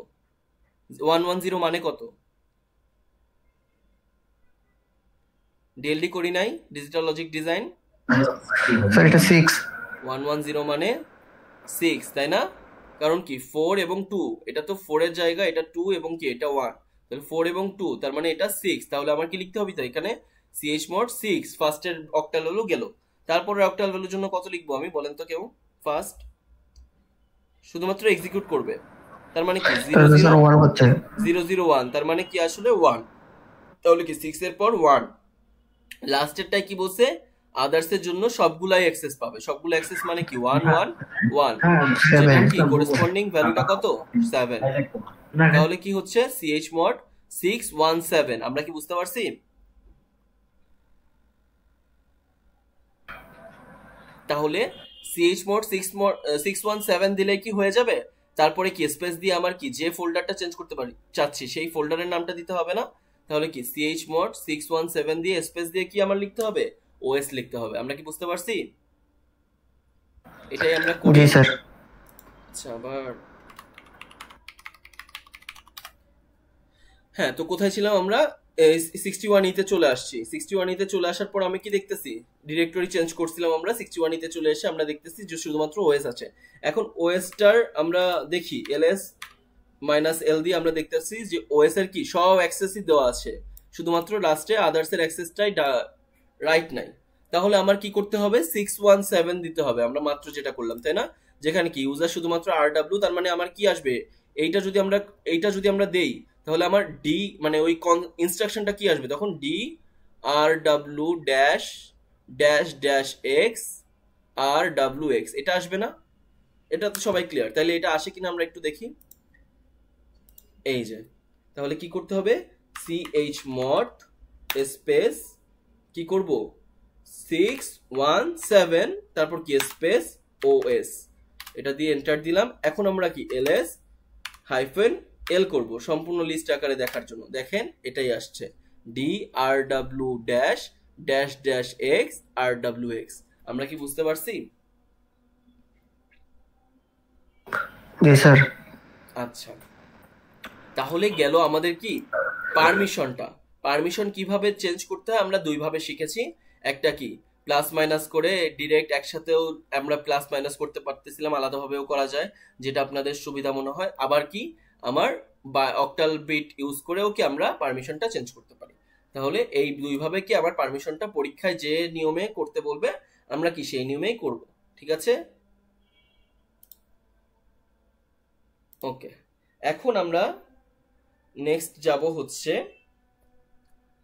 [SPEAKER 1] 110 মানে কত? ডিএলডি করি নাই, ডিজিটাল লজিক ডিজাইন।
[SPEAKER 2] স্যার এটা 6।
[SPEAKER 1] 110 মানে 6, তাই না? কারণ কি 4 এবং 2, এটা তো 4 এর জায়গা, এটা 2 এবং কি এটা 1, তাহলে 4 এবং 2 তার মানে এটা 6। তাহলে আমার কি লিখতে হবে, তো এখানে সিএইচ মোড 6, ফার্স্টের অক্টাল ভ্যালু গেল। তারপরে অক্টাল ভ্যালুর জন্য কত লিখবো আমি, বলেন তো কেউ? ফার্স্ট শুধুমাত্র এক্সিকিউট করবে, তার মানে কি 0
[SPEAKER 2] তাহলে
[SPEAKER 1] 0
[SPEAKER 2] স্যার 1 হচ্ছে
[SPEAKER 1] 0 0 1, তার মানে কি আসলে 1। তাহলে কি 6 এর পর 1, লাস্টেরটাই কি বলছে, আদার্স এর জন্য সবগুলাই অ্যাক্সেস পাবে। সবগুলো অ্যাক্সেস মানে কি 1 1 1, যেটা কি করেসপন্ডিং ভ্যালুটা কত 7। তাহলে কি হচ্ছে সিএইচ মোড 617। আমরা কি বুঝতে পারছি? তাহলে সিএইচ মোড 617 দিলে কি হয়ে যাবে, তারপরে কি স্পেস দিয়ে আমার কি যে ফোল্ডারটা চেঞ্জ করতে পারি চাচ্ছি সেই ফোল্ডারের নামটা দিতে হবে না? তাহলে কি সিএইচ মোড 617 দিয়ে স্পেস দিয়ে কি আমার লিখতে হবে, ওএস লিখতে হবে। আমরা কি বুঝতে পারছি? এটাই আমরা করি।
[SPEAKER 2] জি স্যার।
[SPEAKER 1] আচ্ছা, আবার হ্যাঁ, তো কোথায় ছিলাম আমরা, 61 তে চলে আসছি। 61 তে চলে আসার পর আমি কি দেখতেছি, ডিরেক্টরি চেঞ্জ করছিলাম আমরা, 61 তে চলে এসে আমরা দেখতেছি যে শুধুমাত্র ওএস আছে। এখন ওএসটার আমরা দেখি এলএস মাইনাস এল দিয়ে আমরা দেখতেছি যে ওএস এর কি সব অ্যাক্সেসই দেওয়া আছে, শুধুমাত্র লাস্টে আদার্স এর অ্যাক্সেসটাই রাইট নাই। তাহলে আমার কি করতে হবে, 617 দিতে হবে, আমরা মাত্র যেটা করলাম, তাই না? যেখানে কি ইউজার শুধুমাত্র আর ডাব্লিউ, তার মানে আমার কি আসবে, এইটা যদি আমরা দেই, তাহলে আমার ডি মানে ওই ইনস্ট্রাকশনটা কি আসবে তখন, D R W dash dash dash X R W X, এটা আসবে না? এটা তো সবাই ক্লিয়ার। তাহলে এটা আসে কিনা আমরা একটু দেখি। এই যে, তাহলে কি করতে হবে, ch mod স্পেস কি করব 617 তারপর কি স্পেস os, এটা দিয়ে এন্টার দিলাম। এখন আমরা কি ls হাইফেন এল করব সম্পূর্ণ লিস্ট আকারে দেখার জন্য। দেখেন এটাই আসছে, D R W dash dash dash X R W X. আমরা কি বুঝতে পারছি?
[SPEAKER 2] জি স্যার।
[SPEAKER 1] আচ্ছা, তাহলে গেল আমাদের কি পারমিশনটা। পারমিশন কিভাবে চেঞ্জ করতে হয় আমরা দুইভাবে শিখেছি। একটা কি প্লাস মাইনাস করে ডিরেক্ট একসাথেও আমরা প্লাস মাইনাস করতে পারতেছিলাম, আলাদাভাবেও করা যায় যেটা আপনাদের সুবিধা মনে হয়। আবার কি আমার অক্টাল বিট ইউজ করেও কি আমরা পারমিশনটা চেঞ্জ করতে পারি। তাহলে এই দুইভাবে কি আমার পারমিশনটা পরীক্ষায় যে নিয়মে করতে বলবে আমরা কি সেই নিয়মেই করব। ঠিক আছে, ওকে। এখন আমরা নেক্সট যাব হচ্ছে,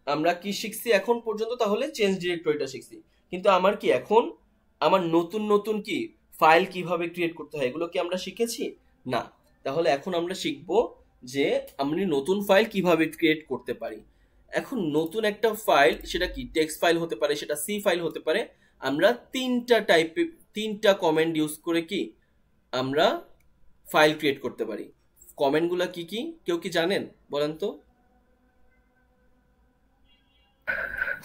[SPEAKER 1] আমরা কি শিখছি এখন পর্যন্ত, তাহলে চেঞ্জ ডিরেক্টরিটা শিখছি। কিন্তু আমার কি এখন আমার নতুন নতুন কি ফাইল কিভাবে ক্রিয়েট করতে হয় এগুলো কি আমরা শিখেছি? না। তাহলে এখন আমরা শিখব যে আমরা নতুন ফাইল কিভাবে ক্রিয়েট করতে পারি। এখন নতুন একটা ফাইল, সেটা কি টেক্সট ফাইল হতে পারে, সেটা সি ফাইল হতে পারে। আমরা তিনটা কমেন্ট ইউজ করে কি আমরা ফাইল ক্রিয়েট করতে পারি। কমেন্টগুলো কি কি কেউ কি জানেন বলেন তো?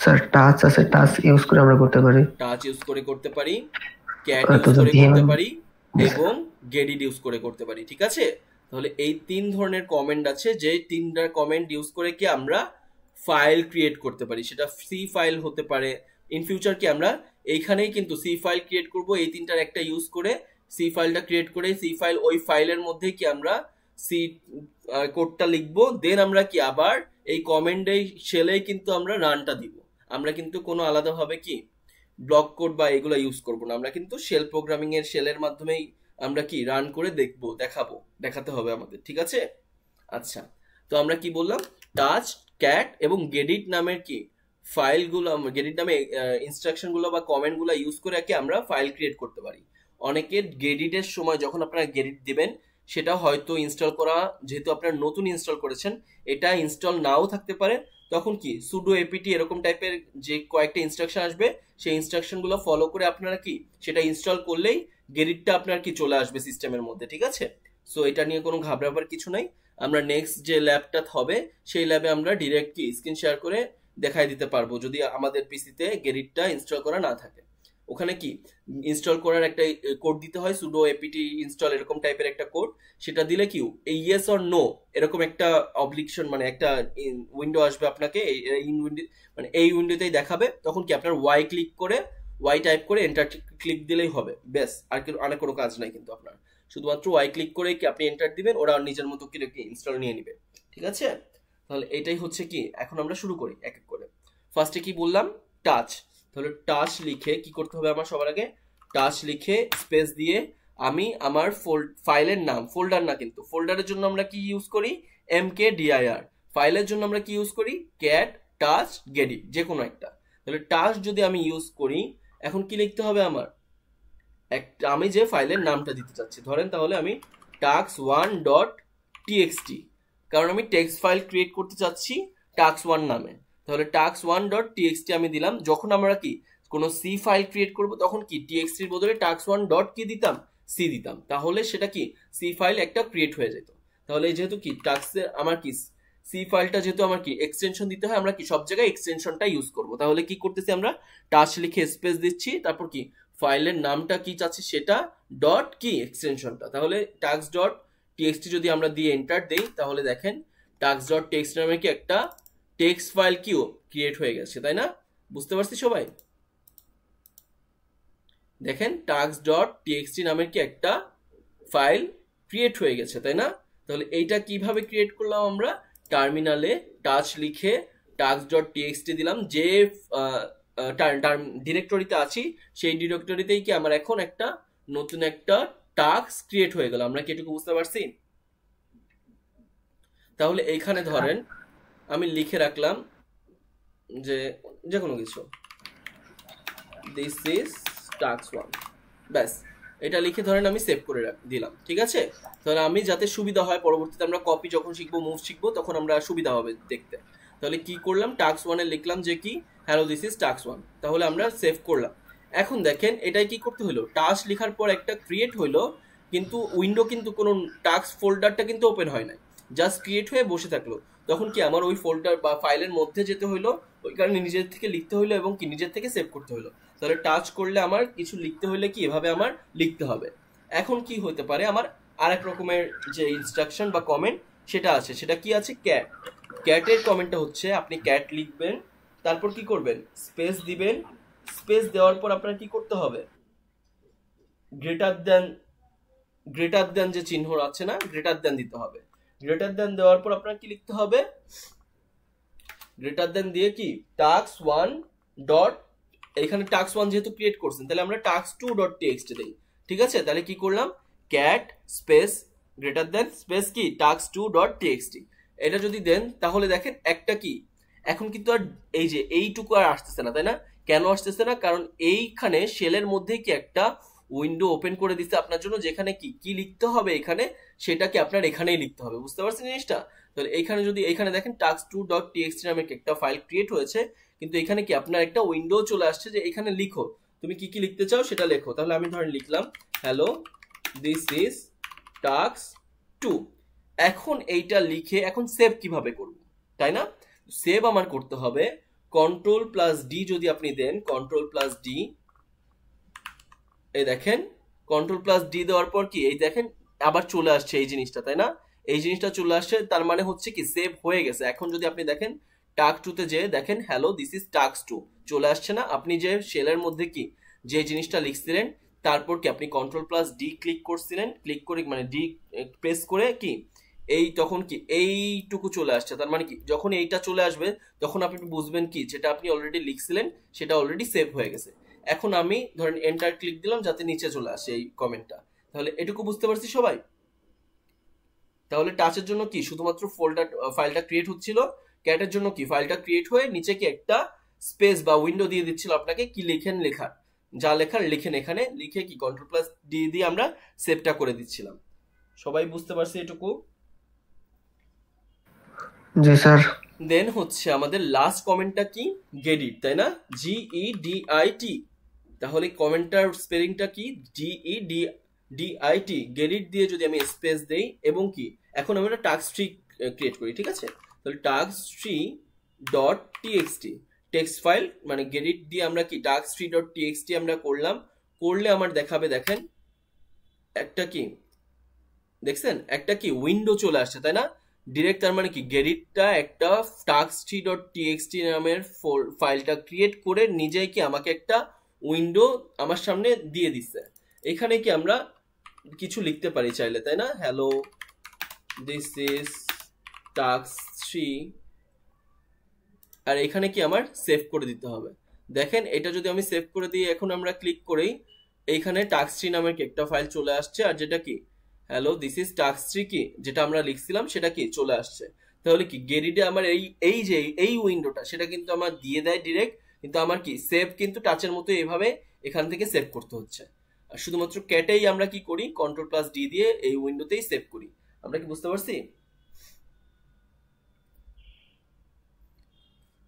[SPEAKER 2] স্যার টাচ আছে, টাচ ইউজ করে আমরা করতে পারি,
[SPEAKER 1] টাচ ইউজ করে করতে পারি, ক্যাট ইউজ করে করতে পারি এবং গেডিট ইউজ করে করতে পারি। ঠিক আছে, তাহলে এই তিন ধরনের কমেন্ট আছে, যে তিনটা কমেন্ট ইউজ করে কি আমরা ফাইল ক্রিয়েট করতে পারি। সেটা সি ফাইল হতে পারে। ইন ফিউচার কি আমরা এইখানেই কিন্তু সি ফাইল ক্রিয়েট করব, এই তিনটার একটা ইউজ করে সি ফাইলটা ক্রিয়েট করে সি ফাইল ওই ফাইলের মধ্যে কি আমরা সি কোডটা লিখবো। দেন আমরা কি আবার এই কমেন্টেই শেলেই কিন্তু আমরা রানটা দিব। আমরা কিন্তু কোনো আলাদাভাবে কি ব্লক কোড বা এগুলো ইউজ করব না, আমরা কিন্তু শেল প্রোগ্রামিং এর শেলের মাধ্যমেই আমরা কি রান করে দেখাতে হবে আমাদের। ঠিক আছে, আচ্ছা। তো আমরা কি বললাম, টাচ, ক্যাট এবং গেডিট নামের কি ফাইলগুলো, গেডিট নামে ইনস্ট্রাকশনগুলো বা কমেন্টগুলো ইউজ করে কি আমরা ফাইল ক্রিয়েট করতে পারি। অনেকের গেডিটের সময় যখন আপনারা গেডিট দিবেন সেটা হয়তো ইনস্টল করা, যেহেতু আপনারা নতুন ইনস্টল করেছেন এটা ইনস্টল নাও থাকতে পারে। তখন কি সুডো এপিটি এরকম টাইপের যে কয়েকটা ইনস্ট্রাকশন আসবে, সেই ইনস্ট্রাকশনগুলো ফলো করে আপনারা কি সেটা ইনস্টল করলেই গেডিটটা আপনার কি চলে আসবে সিস্টেমের মধ্যে। ঠিক আছে, সো এটা নিয়ে কোনো ঘাবড়াবার কিছু নাই। আমরা নেক্সট যে ল্যাবটা হবে সেই ল্যাবে আমরা ডিরেক্ট কি স্ক্রিন শেয়ার করে দেখাই দিতে পারবো যদি আমাদের পিসিতে গেডিটটা ইনস্টল করা না থাকে। ওখানে কি ইনস্টল করার একটা কোড দিতে হয়, সুডো এপিটি ইনস্টল এরকম টাইপের একটা কোড। সেটা দিলে কি এই ইয়েস অর নো এরকম একটা অবলিকশন মানে একটা উইন্ডো আসবে আপনাকে, মানে এই উইন্ডোতেই দেখাবে। তখন কি আপনার ওয়াই ক্লিক করে ওয়াই টাইপ করে এন্টার ক্লিক দিলেই হবে, ব্যাস। আর অনেক কোনো কাজ নাই কিন্তু আপনার, শুধুমাত্র ওয়াই ক্লিক করে কি আপনি এন্টার দিবেন, ওরা নিজের মতো কি ইনস্টল নিয়ে নিবে। ঠিক আছে, তাহলে এটাই হচ্ছে কি। এখন আমরা শুরু করি এক এক করে। ফার্স্টে কি বললাম, টাচ। তাহলে টাচ লিখে কি করতে হবে আমার, সবার আগে টাচ লিখে স্পেস দিয়ে আমি আমার ফাইলের নাম, ফোল্ডার না কিন্তু, ফোল্ডারের জন্য আমরা কি ইউজ করি mkdir, ফাইলের জন্য আমরা কি ইউজ করি ক্যাট টাচ গেডিট, যে কোনো একটা। তাহলে টাচ যদি আমি ইউজ করি, এখন কি লিখতে হবে আমার, একটা আমি যে ফাইলের নামটা দিতে চাচ্ছি, ধরেন তাহলে আমি tax1.txt, কারণ আমি টেক্সট ফাইল ক্রিয়েট করতে চাচ্ছি tax1 নামে। তাহলে tax1.txt আমি দিলাম। যখন আমরা কি কোনো সি ফাইল ক্রিয়েট করব তখন কি txt এর বদলে tax1 ডট কি দিতাম, সি দিতাম, তাহলে সেটা কি সি ফাইল একটা ক্রিয়েট হয়ে যেত। তাহলে যেহেতু কি টাক্সের আমার কি সি ফাইলটা যেহেতু আমার কি এক্সটেনশন দিতে হয়, আমরা কি সব জায়গায় এক্সটেনশনটা ইউজ করব। তাহলে কি করতেছি আমরা, টাচ লিখে স্পেস দিচ্ছি, তারপর কি ফাইলের নামটা কি চাচ্ছি সেটা ডট কি এক্সটেনশনটা। তাহলে টাক্স ডট টিএক্সটি যদি আমরা দিয়ে এন্টার দেই, তাহলে দেখেন টাক্স ডট টেক্সট নামে কি একটা টেক্সট ফাইল কিও ক্রিয়েট হয়ে গেছে, তাই না? বুঝতে পারছি সবাই? দেখেন টাক্স ডট টিএক্সটি নামের কি একটা ফাইল ক্রিয়েট হয়ে গেছে, তাই না? তাহলে এইটা কিভাবে ক্রিয়েট করলাম আমরা, টার্মিনালে টাচ লিখে টাক্স ডট টিএক্সটি দিলাম, যে ডিরেক্টরিতে আছি সেই ডিরেক্টরিতেই কি আমার এখন একটা নতুন একটা টাস্ক ক্রিয়েট হয়ে গেল। আমরা কি এটুকু বুঝতে পারছি? তাহলে এইখানে ধরেন আমি লিখে রাখলাম যে যে কোনো কিছু, দিস ইজ টাস্ক 1, ব্যাস এটা লিখে ধরেন আমি সেভ করে দিলাম, ঠিক আছে। তাহলে আমি যাতে সুবিধা হয় পরবর্তীতে আমরা কপি যখন শিখবো, মুভ শিখবো, তখন আমরা সুবিধা হবে দেখতে। তাহলে কি করলাম, টাস্ক 1 এ লিখলাম যে কি হ্যালো দিস ইজ টাস্ক 1, তাহলে আমরা সেভ করলাম। এখন দেখেন এটাই কি করতে হলো, টাস্ক লেখার পর একটা ক্রিয়েট হইলো, কিন্তু উইন্ডো কিন্তু কোনো টাস্ক ফোল্ডারটা কিন্তু ওপেন হয় নাই, জাস্ট ক্রিয়েট হয়ে বসে থাকলো। তখন কি আমার ওই ফোল্ডার বা ফাইলের মধ্যে যেতে হইলো, ওই কারণে নিজের থেকে লিখতে হইলো এবং কি নিজের থেকে সেভ করতে হইলো। তাহলে টাচ করলে আমার কিছু লিখতে হইলে কি এভাবে আমার লিখতে হবে। এখন কি হতে পারে, আমার আরেক রকমের যে ইনস্ট্রাকশন বা কমেন্ট সেটা আছে, সেটা কি আছে, ক্যাট। ক্যাটের কমেন্টটা হচ্ছে আপনি ক্যাট লিখবেন, তারপর কি করবেন, স্পেস দিবেন। স্পেস দেওয়ার পর আপনার কি করতে হবে, গ্রেটার দেন যে চিহ্ন আছে না, গ্রেটার দেন দিতে হবে। গ্রেটার দেন দেওয়ার পর আপনার কি লিখতে হবে, গ্রেটার দেন দিয়ে কি টাস্ক 1 ডট, এখানে টাস্ক 1 যেহেতু ক্রিয়েট করছেন তাহলে আমরা টাস্ক 2 ডট টিএক্সটি দেই, ঠিক আছে। তাহলে কি করলাম, cat space greater than space কি টাস্ক 2 ডট টিএক্সটি, এটা যদি দেন তাহলে দেখেন একটা কি এখন কিন্তু আর এই যে এইটুকু আর আসতেছে না, তাই না। কেন আসতেছে না, কারণ এইখানে শেলের মধ্যে কি একটা উইন্ডো ওপেন করে দিচ্ছে আপনার জন্য, যেখানে কি কি লিখতে হবে এখানে, সেটাকে আপনার এখানেই লিখতে হবে, বুঝতে পারছেন জিনিসটা। তাহলে এইখানে যদি এইখানে দেখেন টাস্ক 2 ডট টিএক্সটি নামে একটা ফাইল ক্রিয়েট হয়েছে, কিন্তু এখানে কি আপনার একটা উইন্ডো চলে আসছে যে এখানে লিখো, তুমি কি কি লিখতে চাও সেটা লেখো। তাহলে আমি ধরেন লিখলাম হ্যালো দিস ইজ টাস্ক 2। এখন এইটা লিখে এখন সেভ কিভাবে করব, তাই না। সেভ আমার করতে হবে Ctrl+D, যদি আপনি দেন Ctrl+D, এই দেখেন Ctrl+D দেওয়ার পর কি এই দেখেন আবার চলে আসছে এই জিনিসটা, তাই না। এই জিনিসটা চলে আসছে, তার মানে হচ্ছে কি সেভ হয়ে গেছে। এখন যদি আপনি দেখেন টাস্ক 2 তে যে দেখেন হ্যালো দিস ইজ টাস্ক 2 চলে আসছে না, আপনি যে শেলের মধ্যে কি যে জিনিসটা লিখছিলেন তারপর কি আপনি Ctrl+D ক্লিক করছিলেন, ক্লিক করে মানে ডি প্রেস করে কি এই তখন কি এইটুকু চলে আসছে, তার মানে কি যখন এইটা চলে আসবে তখন আপনি বুঝবেন কি যেটা আপনি অলরেডি লিখছিলেন সেটা অলরেডি সেভ হয়ে গেছে। এখন আমি ধরেন এন্টার ক্লিক দিলাম যাতে নিচে চলে আসে এই কমেন্টটা। তাহলে এটুকু বুঝতে পারছি সবাই। তাহলে টাচের জন্য কি শুধুমাত্র ফোল্ডার ফাইলটা ক্রিয়েট হচ্ছিল, ক্যাটের জন্য কি ফাইলটা ক্রিয়েট হয়ে নিচে কি একটা স্পেস বা উইন্ডো দিয়ে দিচ্ছিল আপনাকে কি লিখেন লেখার, যা লেখার লিখেন এখানে লিখে কি Ctrl+D দিয়ে আমরা সেভটা করে দিচ্ছিলাম। সবাই বুঝতে পারছি এটুকু।
[SPEAKER 2] জি স্যার।
[SPEAKER 1] দেন হচ্ছে আমাদের লাস্ট কমেন্টটা কি, গেডিট, তাই না, GEDIT। তাহলে কমেন্টটার স্পেলিংটা কি, GEDIT, গেডিট দিয়ে যদি আমি স্পেস দেই এবং কি এখন আমরা টাস্ক ট্রি ক্রিয়েট করি, ঠিক আছে। তাহলে task tree dot TXT text file, মানে গেডিট দিয়ে আমরা কি টাস্ক ট্রি ডট টিএক্সটি আমরা করলাম, করলে আমার দেখাবে দেখেন একটা কি দেখছেন একটা কি উইন্ডো চলে আসছে, তাই না ডিরেক্ট। তার মানে কি গেডিটটা একটা task3.txt নামের ফাইলটা ক্রিয়েট করে নিজেই কি আমাকে একটা উইন্ডো আমার সামনে দিয়ে দিচ্ছে। এখানে কি আমরা কিছু লিখতে পারি চাইলে, তাই না, হ্যালো দিস ইজ task3, আর এখানে কি আমার সেভ করে দিতে হবে। দেখেন এটা যদি আমি সেভ করে দিই, এখন আমরা ক্লিক করি, এইখানে task3 নামের একটা ফাইল চলে আসছে, আর যেটা কি হ্যালো দিস ইজ task3 কি যেটা আমরা লিখছিলাম সেটা কি চলে আসছে। তাহলে কি গেডিটে আমার এই যে এই উইন্ডোটা সেটা কিন্তু আমার দিয়ে দেয় ডিরেক্ট, কিন্তু আমার কি সেভ কিন্তু টাচের মতো এভাবে এখান থেকে সেভ করতে হচ্ছে। আর শুধুমাত্র ক্যাটেই আমরা কি করি Ctrl+D দিয়ে এই উইন্ডোতেই সেভ করি। আমরা কি বুঝতে পারছি?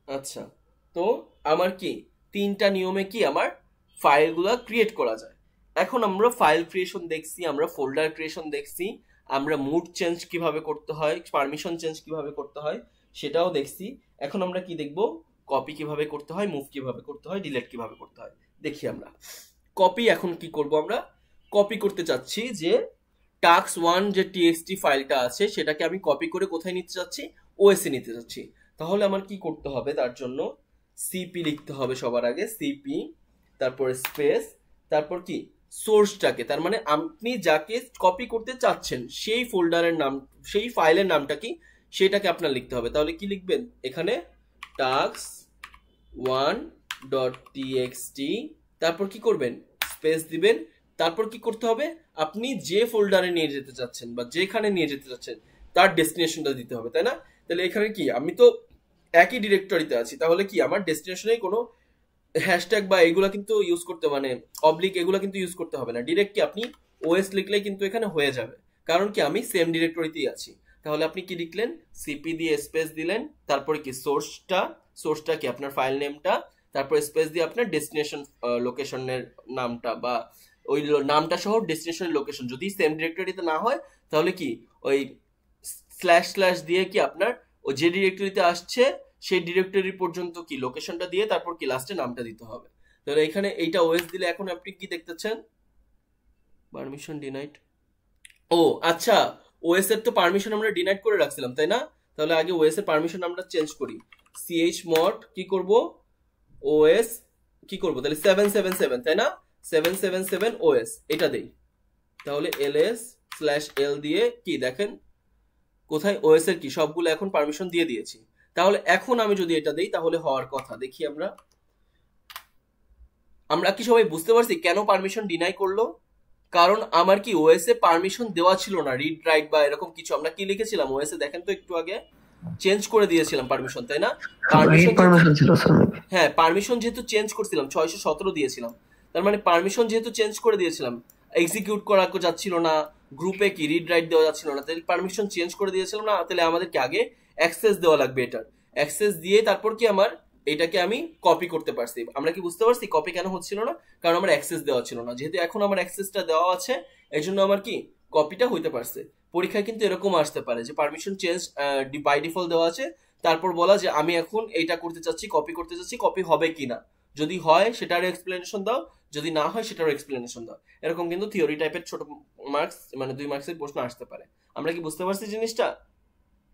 [SPEAKER 1] আচ্ছা, তো আমার কি তিনটা নিয়মে কি আমার ফাইলগুলো ক্রিয়েট করা যায়। এখন আমরা ফাইল ক্রিয়েশন দেখছি, আমরা ফোল্ডার ক্রিয়েশন দেখছি, আমরা মুড চেঞ্জ কিভাবে করতে হয়, পারমিশন চেঞ্জ কিভাবে করতে হয় সেটাও দেখছি। এখন আমরা কি দেখব, কপি কিভাবে করতে হয়, মুভ কিভাবে করতে হয়, ডিলিট কিভাবে করতে হয়। দেখি আমরা কপি এখন কি করব, আমরা কপি করতে চাচ্ছি যে task1 যে টিএক্সটি ফাইলটা আছে সেটাকে আমি কপি করে কোথায় নিতে চাচ্ছি, ওএসে নিতে চাচ্ছি। তাহলে আমার কি করতে হবে, তার জন্য সিপি লিখতে হবে সবার আগে, সিপি তারপরে স্পেস তারপর কি সোর্সটাকে, তার মানে আপনি যাকে কপি করতে চাচ্ছেন সেই ফোল্ডারের নাম, সেই ফাইলের নামটা কি সেটাকে আপনার লিখতে হবে। তাহলে কি লিখবেন এখানে task1.txt, তারপর কি করবেন স্পেস দিবেন, তারপর কি করতে হবে আপনি যে ফোল্ডারে নিয়ে যেতে চাচ্ছেন বা যেখানে নিয়ে যেতে চাচ্ছেন তার ডেস্টিনেশনটা দিতে হবে, তাই না? তাহলে এখানে কি আমি তো একই ডিরেক্টরিতে আছি, তাহলে কি আমার ডেস্টিনেশনে কোনো হ্যাশট্যাগ বা এগুলা কিন্তু ইউজ করতে মানে অবলিক এগুলা কিন্তু ইউজ করতে হবে না, ডিরেক্ট কি আপনি ওএস লিখলে কিন্তু এখানে হয়ে যাবে, কারণ কি আমি সেম ডিরেক্টরিতেই আছি। তাহলে আপনি কি লিখলেন, সিপি দিয়ে স্পেস দিলেন, তারপরে কি সোর্সটা কি আপনার ফাইল নেমটা, তারপর স্পেস দিয়ে আপনার ডেস্টিনেশন লোকেশনের নামটা বা ওই নামটা সহ ডেস্টিনেশনের লোকেশন, যদি সেম ডিরেক্টরিতে না হয় তাহলে কি ওই স্ল্যাশ দিয়ে কি আপনার ওই যে ডিরেক্টরিতে আসছে সেই ডিরেক্টরি পর্যন্ত কি লোকেশনটা দিয়ে তারপর কি লাস্টে নামটা দিতে হবে। তাহলে এখানে এইটা ওএস দিলে এখন আপনি কি দেখতেছেন, পারমিশন ডিনাইড। ও আচ্ছা, ওএস এর তো পারমিশন আমরা ডিনাইড করে রাখছিলাম, তাই না? তাহলে আগে ওএস এর পারমিশন আমরা চেঞ্জ করি, chmod কি করব, ওএস কি করব, তাহলে 777, তাই না? 777 ওএস এটা দেই, তাহলে ls/l দিয়ে কি দেখেন কোথায় ওএস এর কি সবগুলো এখন পারমিশন দিয়ে দিয়েছি। তাহলে এখন আমি যদি এটা দেই তাহলে হওয়ার কথা, দেখি আমরা কি সবাই বুঝতে পারছি কেন পারমিশন ডিনাই করলো? কারণ আমার কি ওএস এ পারমিশন দেওয়া ছিল না, রিড রাইট বা এরকম কিছু। আমরা কি লিখেছিলাম ওএস এ, দেখেন তো একটু আগে চেঞ্জ করে দিয়েছিলাম পারমিশন, তাই না?
[SPEAKER 2] পারমিশন ছিল স্যার।
[SPEAKER 1] হ্যাঁ, পারমিশন যেহেতু চেঞ্জ করছিলাম 617 দিয়েছিলাম, তার মানে পারমিশন যেহেতু চেঞ্জ করে দিয়েছিলাম, এক্সিকিউট করা যাচ্ছিল না, গ্রুপে কি রিড রাইট দেওয়া যাচ্ছিল না, তাহলে পারমিশন চেঞ্জ করে দিয়েছিলাম না, তাহলে আমাদেরকে আগে অ্যাক্সেস দেওয়া লাগবে। এটার অ্যাক্সেস দিয়ে তারপর কি আমার এটাকে আমি কপি করতে পারছি। আমরা কি বুঝতে পারছি কপি কেন হচ্ছিল না? কারণ আমার অ্যাক্সেস দেওয়া ছিল না। যেহেতু এখন আমার অ্যাক্সেসটা দেওয়া আছে এই জন্য আমার কি কপিটা হইতে পারছে। পরীক্ষায় কিন্তু এরকম আসতে পারে যে পারমিশন চেঞ্জ বাই ডিফল্ট দেওয়া আছে, তারপর বলা যে আমি এখন এইটা করতে চাচ্ছি, কপি করতে চাচ্ছি, কপি হবে কিনা, যদি হয় সেটারও এক্সপ্লেনেশন দাও, যদি না হয় সেটারও এক্সপ্লেনেশন দাও। এরকম কিন্তু থিওরি টাইপের ছোট মার্কস মানে 2 মার্কসের প্রশ্ন আসতে পারে। আমরা কি বুঝতে পারছি জিনিসটা?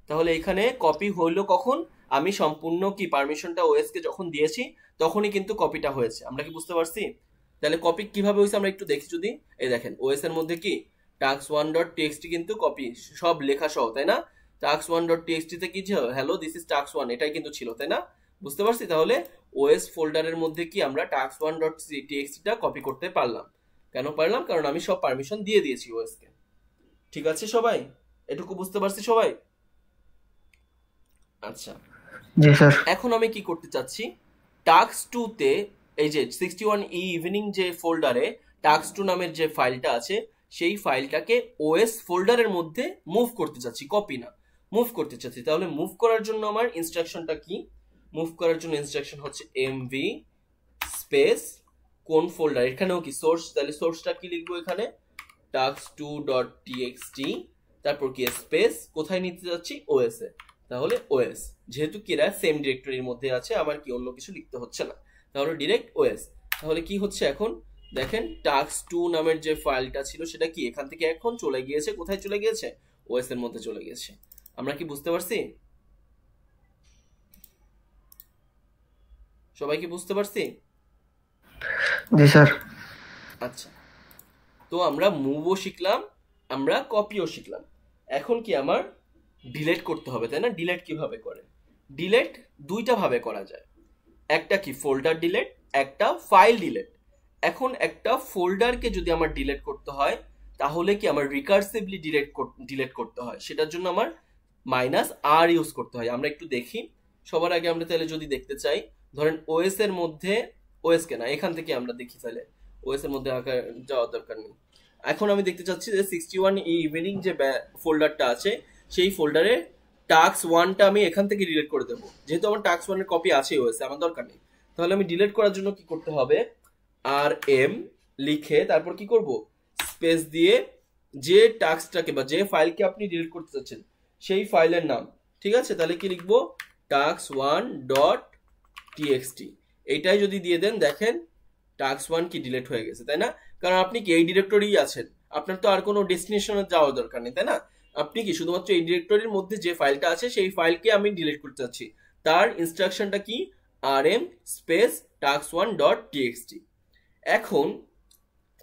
[SPEAKER 1] তাহলে এখানে কপি হইলো কখন, আমি সম্পূর্ণ কি পারমিশনটা ওএস কে যখন দিয়েছি তখনই কিন্তু কপিটা হয়েছে। আমরা কি বুঝতে পারছি? তাহলে কপি কিভাবে হয়েছে আমরা একটু দেখি যদি। এই দেখেন ওএস এর মধ্যে কি tax1.txt কিন্তু কপি সব লেখা সহ, তাই না? tax1.txt তে কি ছিল, হ্যালো দিস ইজ tax1, এটাই কিন্তু ছিল, তাই না? বুঝতে পারছি? তাহলে ওএস ফোল্ডারের মধ্যে কি আমরা tax1.txt টা কপি করতে পারলাম। কেন পারলাম? কারণ আমি সব পারমিশন দিয়ে দিয়েছি ওএস কে। ঠিক আছে সবাই, এটুকু বুঝতে পারছি সবাই? আচ্ছা,
[SPEAKER 2] জি স্যার।
[SPEAKER 1] এখন আমি কি করতে চাচ্ছি, tax2 তে এই যে 61E ইভিনিং যে ফোল্ডারে tax2 নামের যে ফাইলটা আছে সেই ফাইলটাকে ওএস ফোল্ডারের মধ্যে মুভ করতে চাচ্ছি, কপি না, মুভ করতে চাচ্ছি। তাহলে মুভ করার জন্য আমার ইনস্ট্রাকশনটা কি? মুভ করার জন্য ইনস্ট্রাকশন হচ্ছে mv স্পেস কোন ফোল্ডার, এখানেও কি সোর্স, তাহলে সোর্সটা কি লিখবো এখানে tax2.txt, তারপর কি স্পেস কোথায় নিতে যাচ্ছি ওএস এ, তাহলে ওএস, যেহেতু কি এরা সেম ডিরেক্টরির মধ্যে আছে আমার কি অন্য কিছু লিখতে হচ্ছে না, তাহলে ডিরেক্ট ওএস। তাহলে কি হচ্ছে এখন দেখেন tax2 নামের যে ফাইলটা ছিল সেটা কি এখান থেকে এখন চলে গিয়েছে, কোথায় চলে গিয়েছে, ওএস এর মধ্যে চলে গিয়েছে। আমরা কি বুঝতে পারছি? সবাই কি বুঝতে পারছি?
[SPEAKER 2] জি স্যার।
[SPEAKER 1] আচ্ছা, তো আমরা মুভও শিখলাম, আমরা কপিও শিখলাম। এখন কি আমার ডিলেট করতে হবে, তাই না? ডিলেট কিভাবে করে? ডিলেট দুইটা ভাবে করা যায়, একটা কি ফোল্ডার ডিলেট, একটা ফাইল ডিলেট। এখন একটা ফোল্ডারকে যদি আমার ডিলেট করতে হয় তাহলে কি আমার রিকার্সিভলি ডিলেট করতে হয়, সেটার জন্য আমার -r ইউজ করতে হয়। আমরা একটু দেখি। সবার আগে আমরা তাহলে যদি দেখতে চাই, ধরেন ওএস এর মধ্যে, ওএস কে না, এখান থেকে আমরা দেখি, তাহলে ওএস এর মধ্যে যাওয়ার দরকার নেই। এখন আমি দেখতে চাচ্ছি যে 61E ইভিনিং যে ফোল্ডারটা আছে সেই ফোল্ডারে tax1টা আমি এখান থেকে ডিলিট করে দেবো, যেহেতু আমার tax1 এর কপি আছে ওএস, আমার দরকার নেই। তাহলে আমি ডিলিট করার জন্য কি করতে হবে, rm লিখে তারপর কি করব, স্পেস দিয়ে যে টাস্কটাকে বা যে ফাইলকে আপনি ডিলিট করতে চাচ্ছেন সেই ফাইলের নাম, ঠিক আছে? তাহলে কি লিখবো, tax1.txt, এইটাই যদি দিয়ে দেন দেখেন tax1 কি ডিলিট হয়ে গেছে, তাই না? কারণ আপনি কি এই ডিরেক্টরিই আছেন, আপনার তো আর কোনো ডেস্টিনেশনে যাওয়ার দরকার নেই, তাই না? আপনি কি শুধুমাত্র এই ডিরেক্টরির মধ্যে যে ফাইলটা আছে সেই ফাইলকে আমি ডিলিট করতে চাচ্ছি, তার ইনস্ট্রাকশনটা কি, rm স্পেস tax1.txt। এখন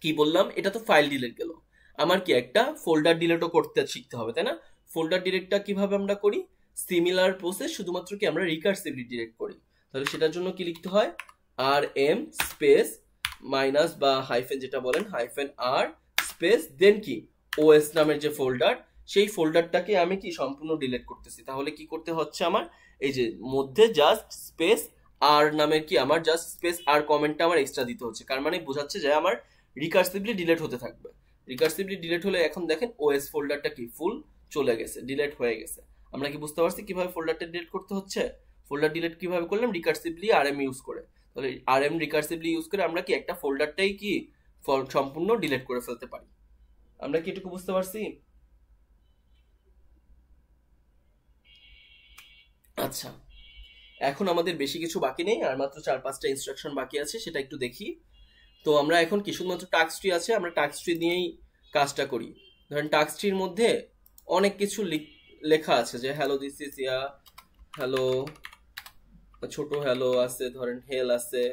[SPEAKER 1] কি বললাম, এটা তো ফাইল ডিলিট গেল, আমার কি একটা ফোল্ডার ডিলিটও করতে শিখতে হবে, তাই না? ফোল্ডার ডিলিটটা কিভাবে আমরা করি, সিমিলার প্রসেস, শুধুমাত্র কি আমরা রিকার্সিভলি ডিলিট করি। তাহলে সেটার জন্য কি লিখতে হয়, rm স্পেস মাইনাস বা হাইফেন যেটা বলেন হাইফেন r স্পেস দেন কি ওএস নামের যে ফোল্ডার সেই ফোল্ডারটাকে আমি কি সম্পূর্ণ ডিলিট করতেছি। তাহলে কি করতে হচ্ছে আমার, এই যে মধ্যে জাস্ট স্পেস আর নামের কি আমার জাস্ট স্পেস আর কমেন্টটা আমার এক্সট্রা দিতে হচ্ছে, কার মানে বোঝাচ্ছে যে আমার রিকার্সিভলি ডিলিট হতে থাকবে। রিকার্সিভলি ডিলিট হলে এখন দেখেন ওএস ফোল্ডারটা কি ফুল চলে গেছে, ডিলিট হয়ে গেছে। আমরা কি বুঝতে পারছি কিভাবে ফোল্ডারটা ডিলিট করতে হচ্ছে? ফোল্ডার ডিলিট কিভাবে করলাম, রিকার্সিভলি আরএম ইউজ করে। তাহলে আরএম রিকার্সিভলি ইউজ করে আমরা কি একটা ফোল্ডারটাই কি সম্পূর্ণ ডিলিট করে ফেলতে পারি। আমরা কি এটুকু বুঝতে পারছি? আচ্ছা, এখন আমাদের বেশি কিছু বাকি নেই, আর মাত্র 4-5টা ইনস্ট্রাকশন বাকি আছে, সেটা একটু দেখি। তো আমরা এখন কি শুধুমাত্র টাস্ক ট্রি আছে, আমরা টাস্ক ট্রি নিয়েই কাজটা করি। ধরেন টাস্ক ট্রির মধ্যে অনেক কিছু লেখা আছে, যে hello this is yeah, hello, ছোট হ্যালো আছে, ধরেন হেল আছে,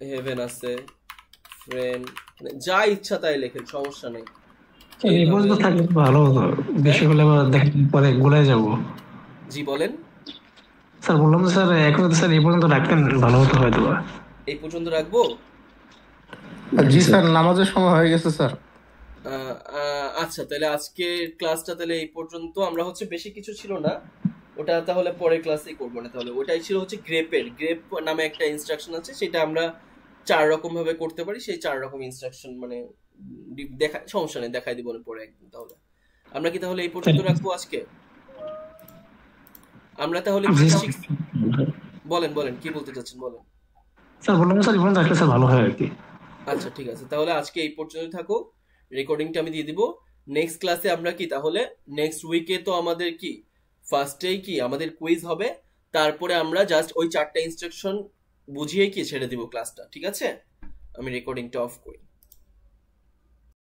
[SPEAKER 1] হেভেন আছে, ফ্রেন্ড, মানে যা ইচ্ছা তাই লেখেন, সমস্যা নেই।
[SPEAKER 4] এই পর্যন্ত থাকলে ভালো হতো, বেশি হলে আবার দেখেন পরে গুলাই যাব।
[SPEAKER 1] জি বলেন।
[SPEAKER 4] স্যার বললাম স্যার এখন তো স্যার এই পর্যন্ত রাখতেন ভালো হতো হয়তো।
[SPEAKER 1] এই পর্যন্ত রাখবো?
[SPEAKER 5] জি স্যার, নামাজের সময় হয়ে গেছে স্যার।
[SPEAKER 1] আচ্ছা, তাহলে আজকে ক্লাসটা তাহলে এই পর্যন্ত। আমরা হচ্ছে বেশি কিছু ছিল না, ওটা তাহলে পরের ক্লাসেই করবো না। তাহলে ওটাই ছিল হচ্ছে গ্রেপ নামে একটা ইনস্ট্রাকশন আছে, সেটা আমরা 4 রকম ভাবে করতে পারি। সেই 4 রকম ইনস্ট্রাকশন মানে দেখা সমস্যা নেই, দেখাই দিব পরে একদিন। তাহলে আমরা কি তাহলে এই পর্যন্ত রাখবো আজকে? আমরা তাহলে কি বলেন বলেন কি বলতে চাচ্ছেন বলেন।
[SPEAKER 4] স্যার বললাম স্যার এই পর্যন্ত রাখলে স্যার ভালো হয় আর কি।
[SPEAKER 1] আচ্ছা ঠিক আছে, তাহলে আজকে এই পর্যন্ত থাকো, রেকর্ডিংটা আমি দিয়ে দিব। নেক্সট ক্লাসে আমরা কি তাহলে নেক্সট উইকে তো আমাদের কি ফার্স্টেই কি আমাদের কুইজ হবে, তারপরে আমরা জাস্ট ওই 4টা ইনস্ট্রাকশন বুঝিয়ে কি ছেড়ে দিব ক্লাসটা। ঠিক আছে, আমি রেকর্ডিংটা অফ করি।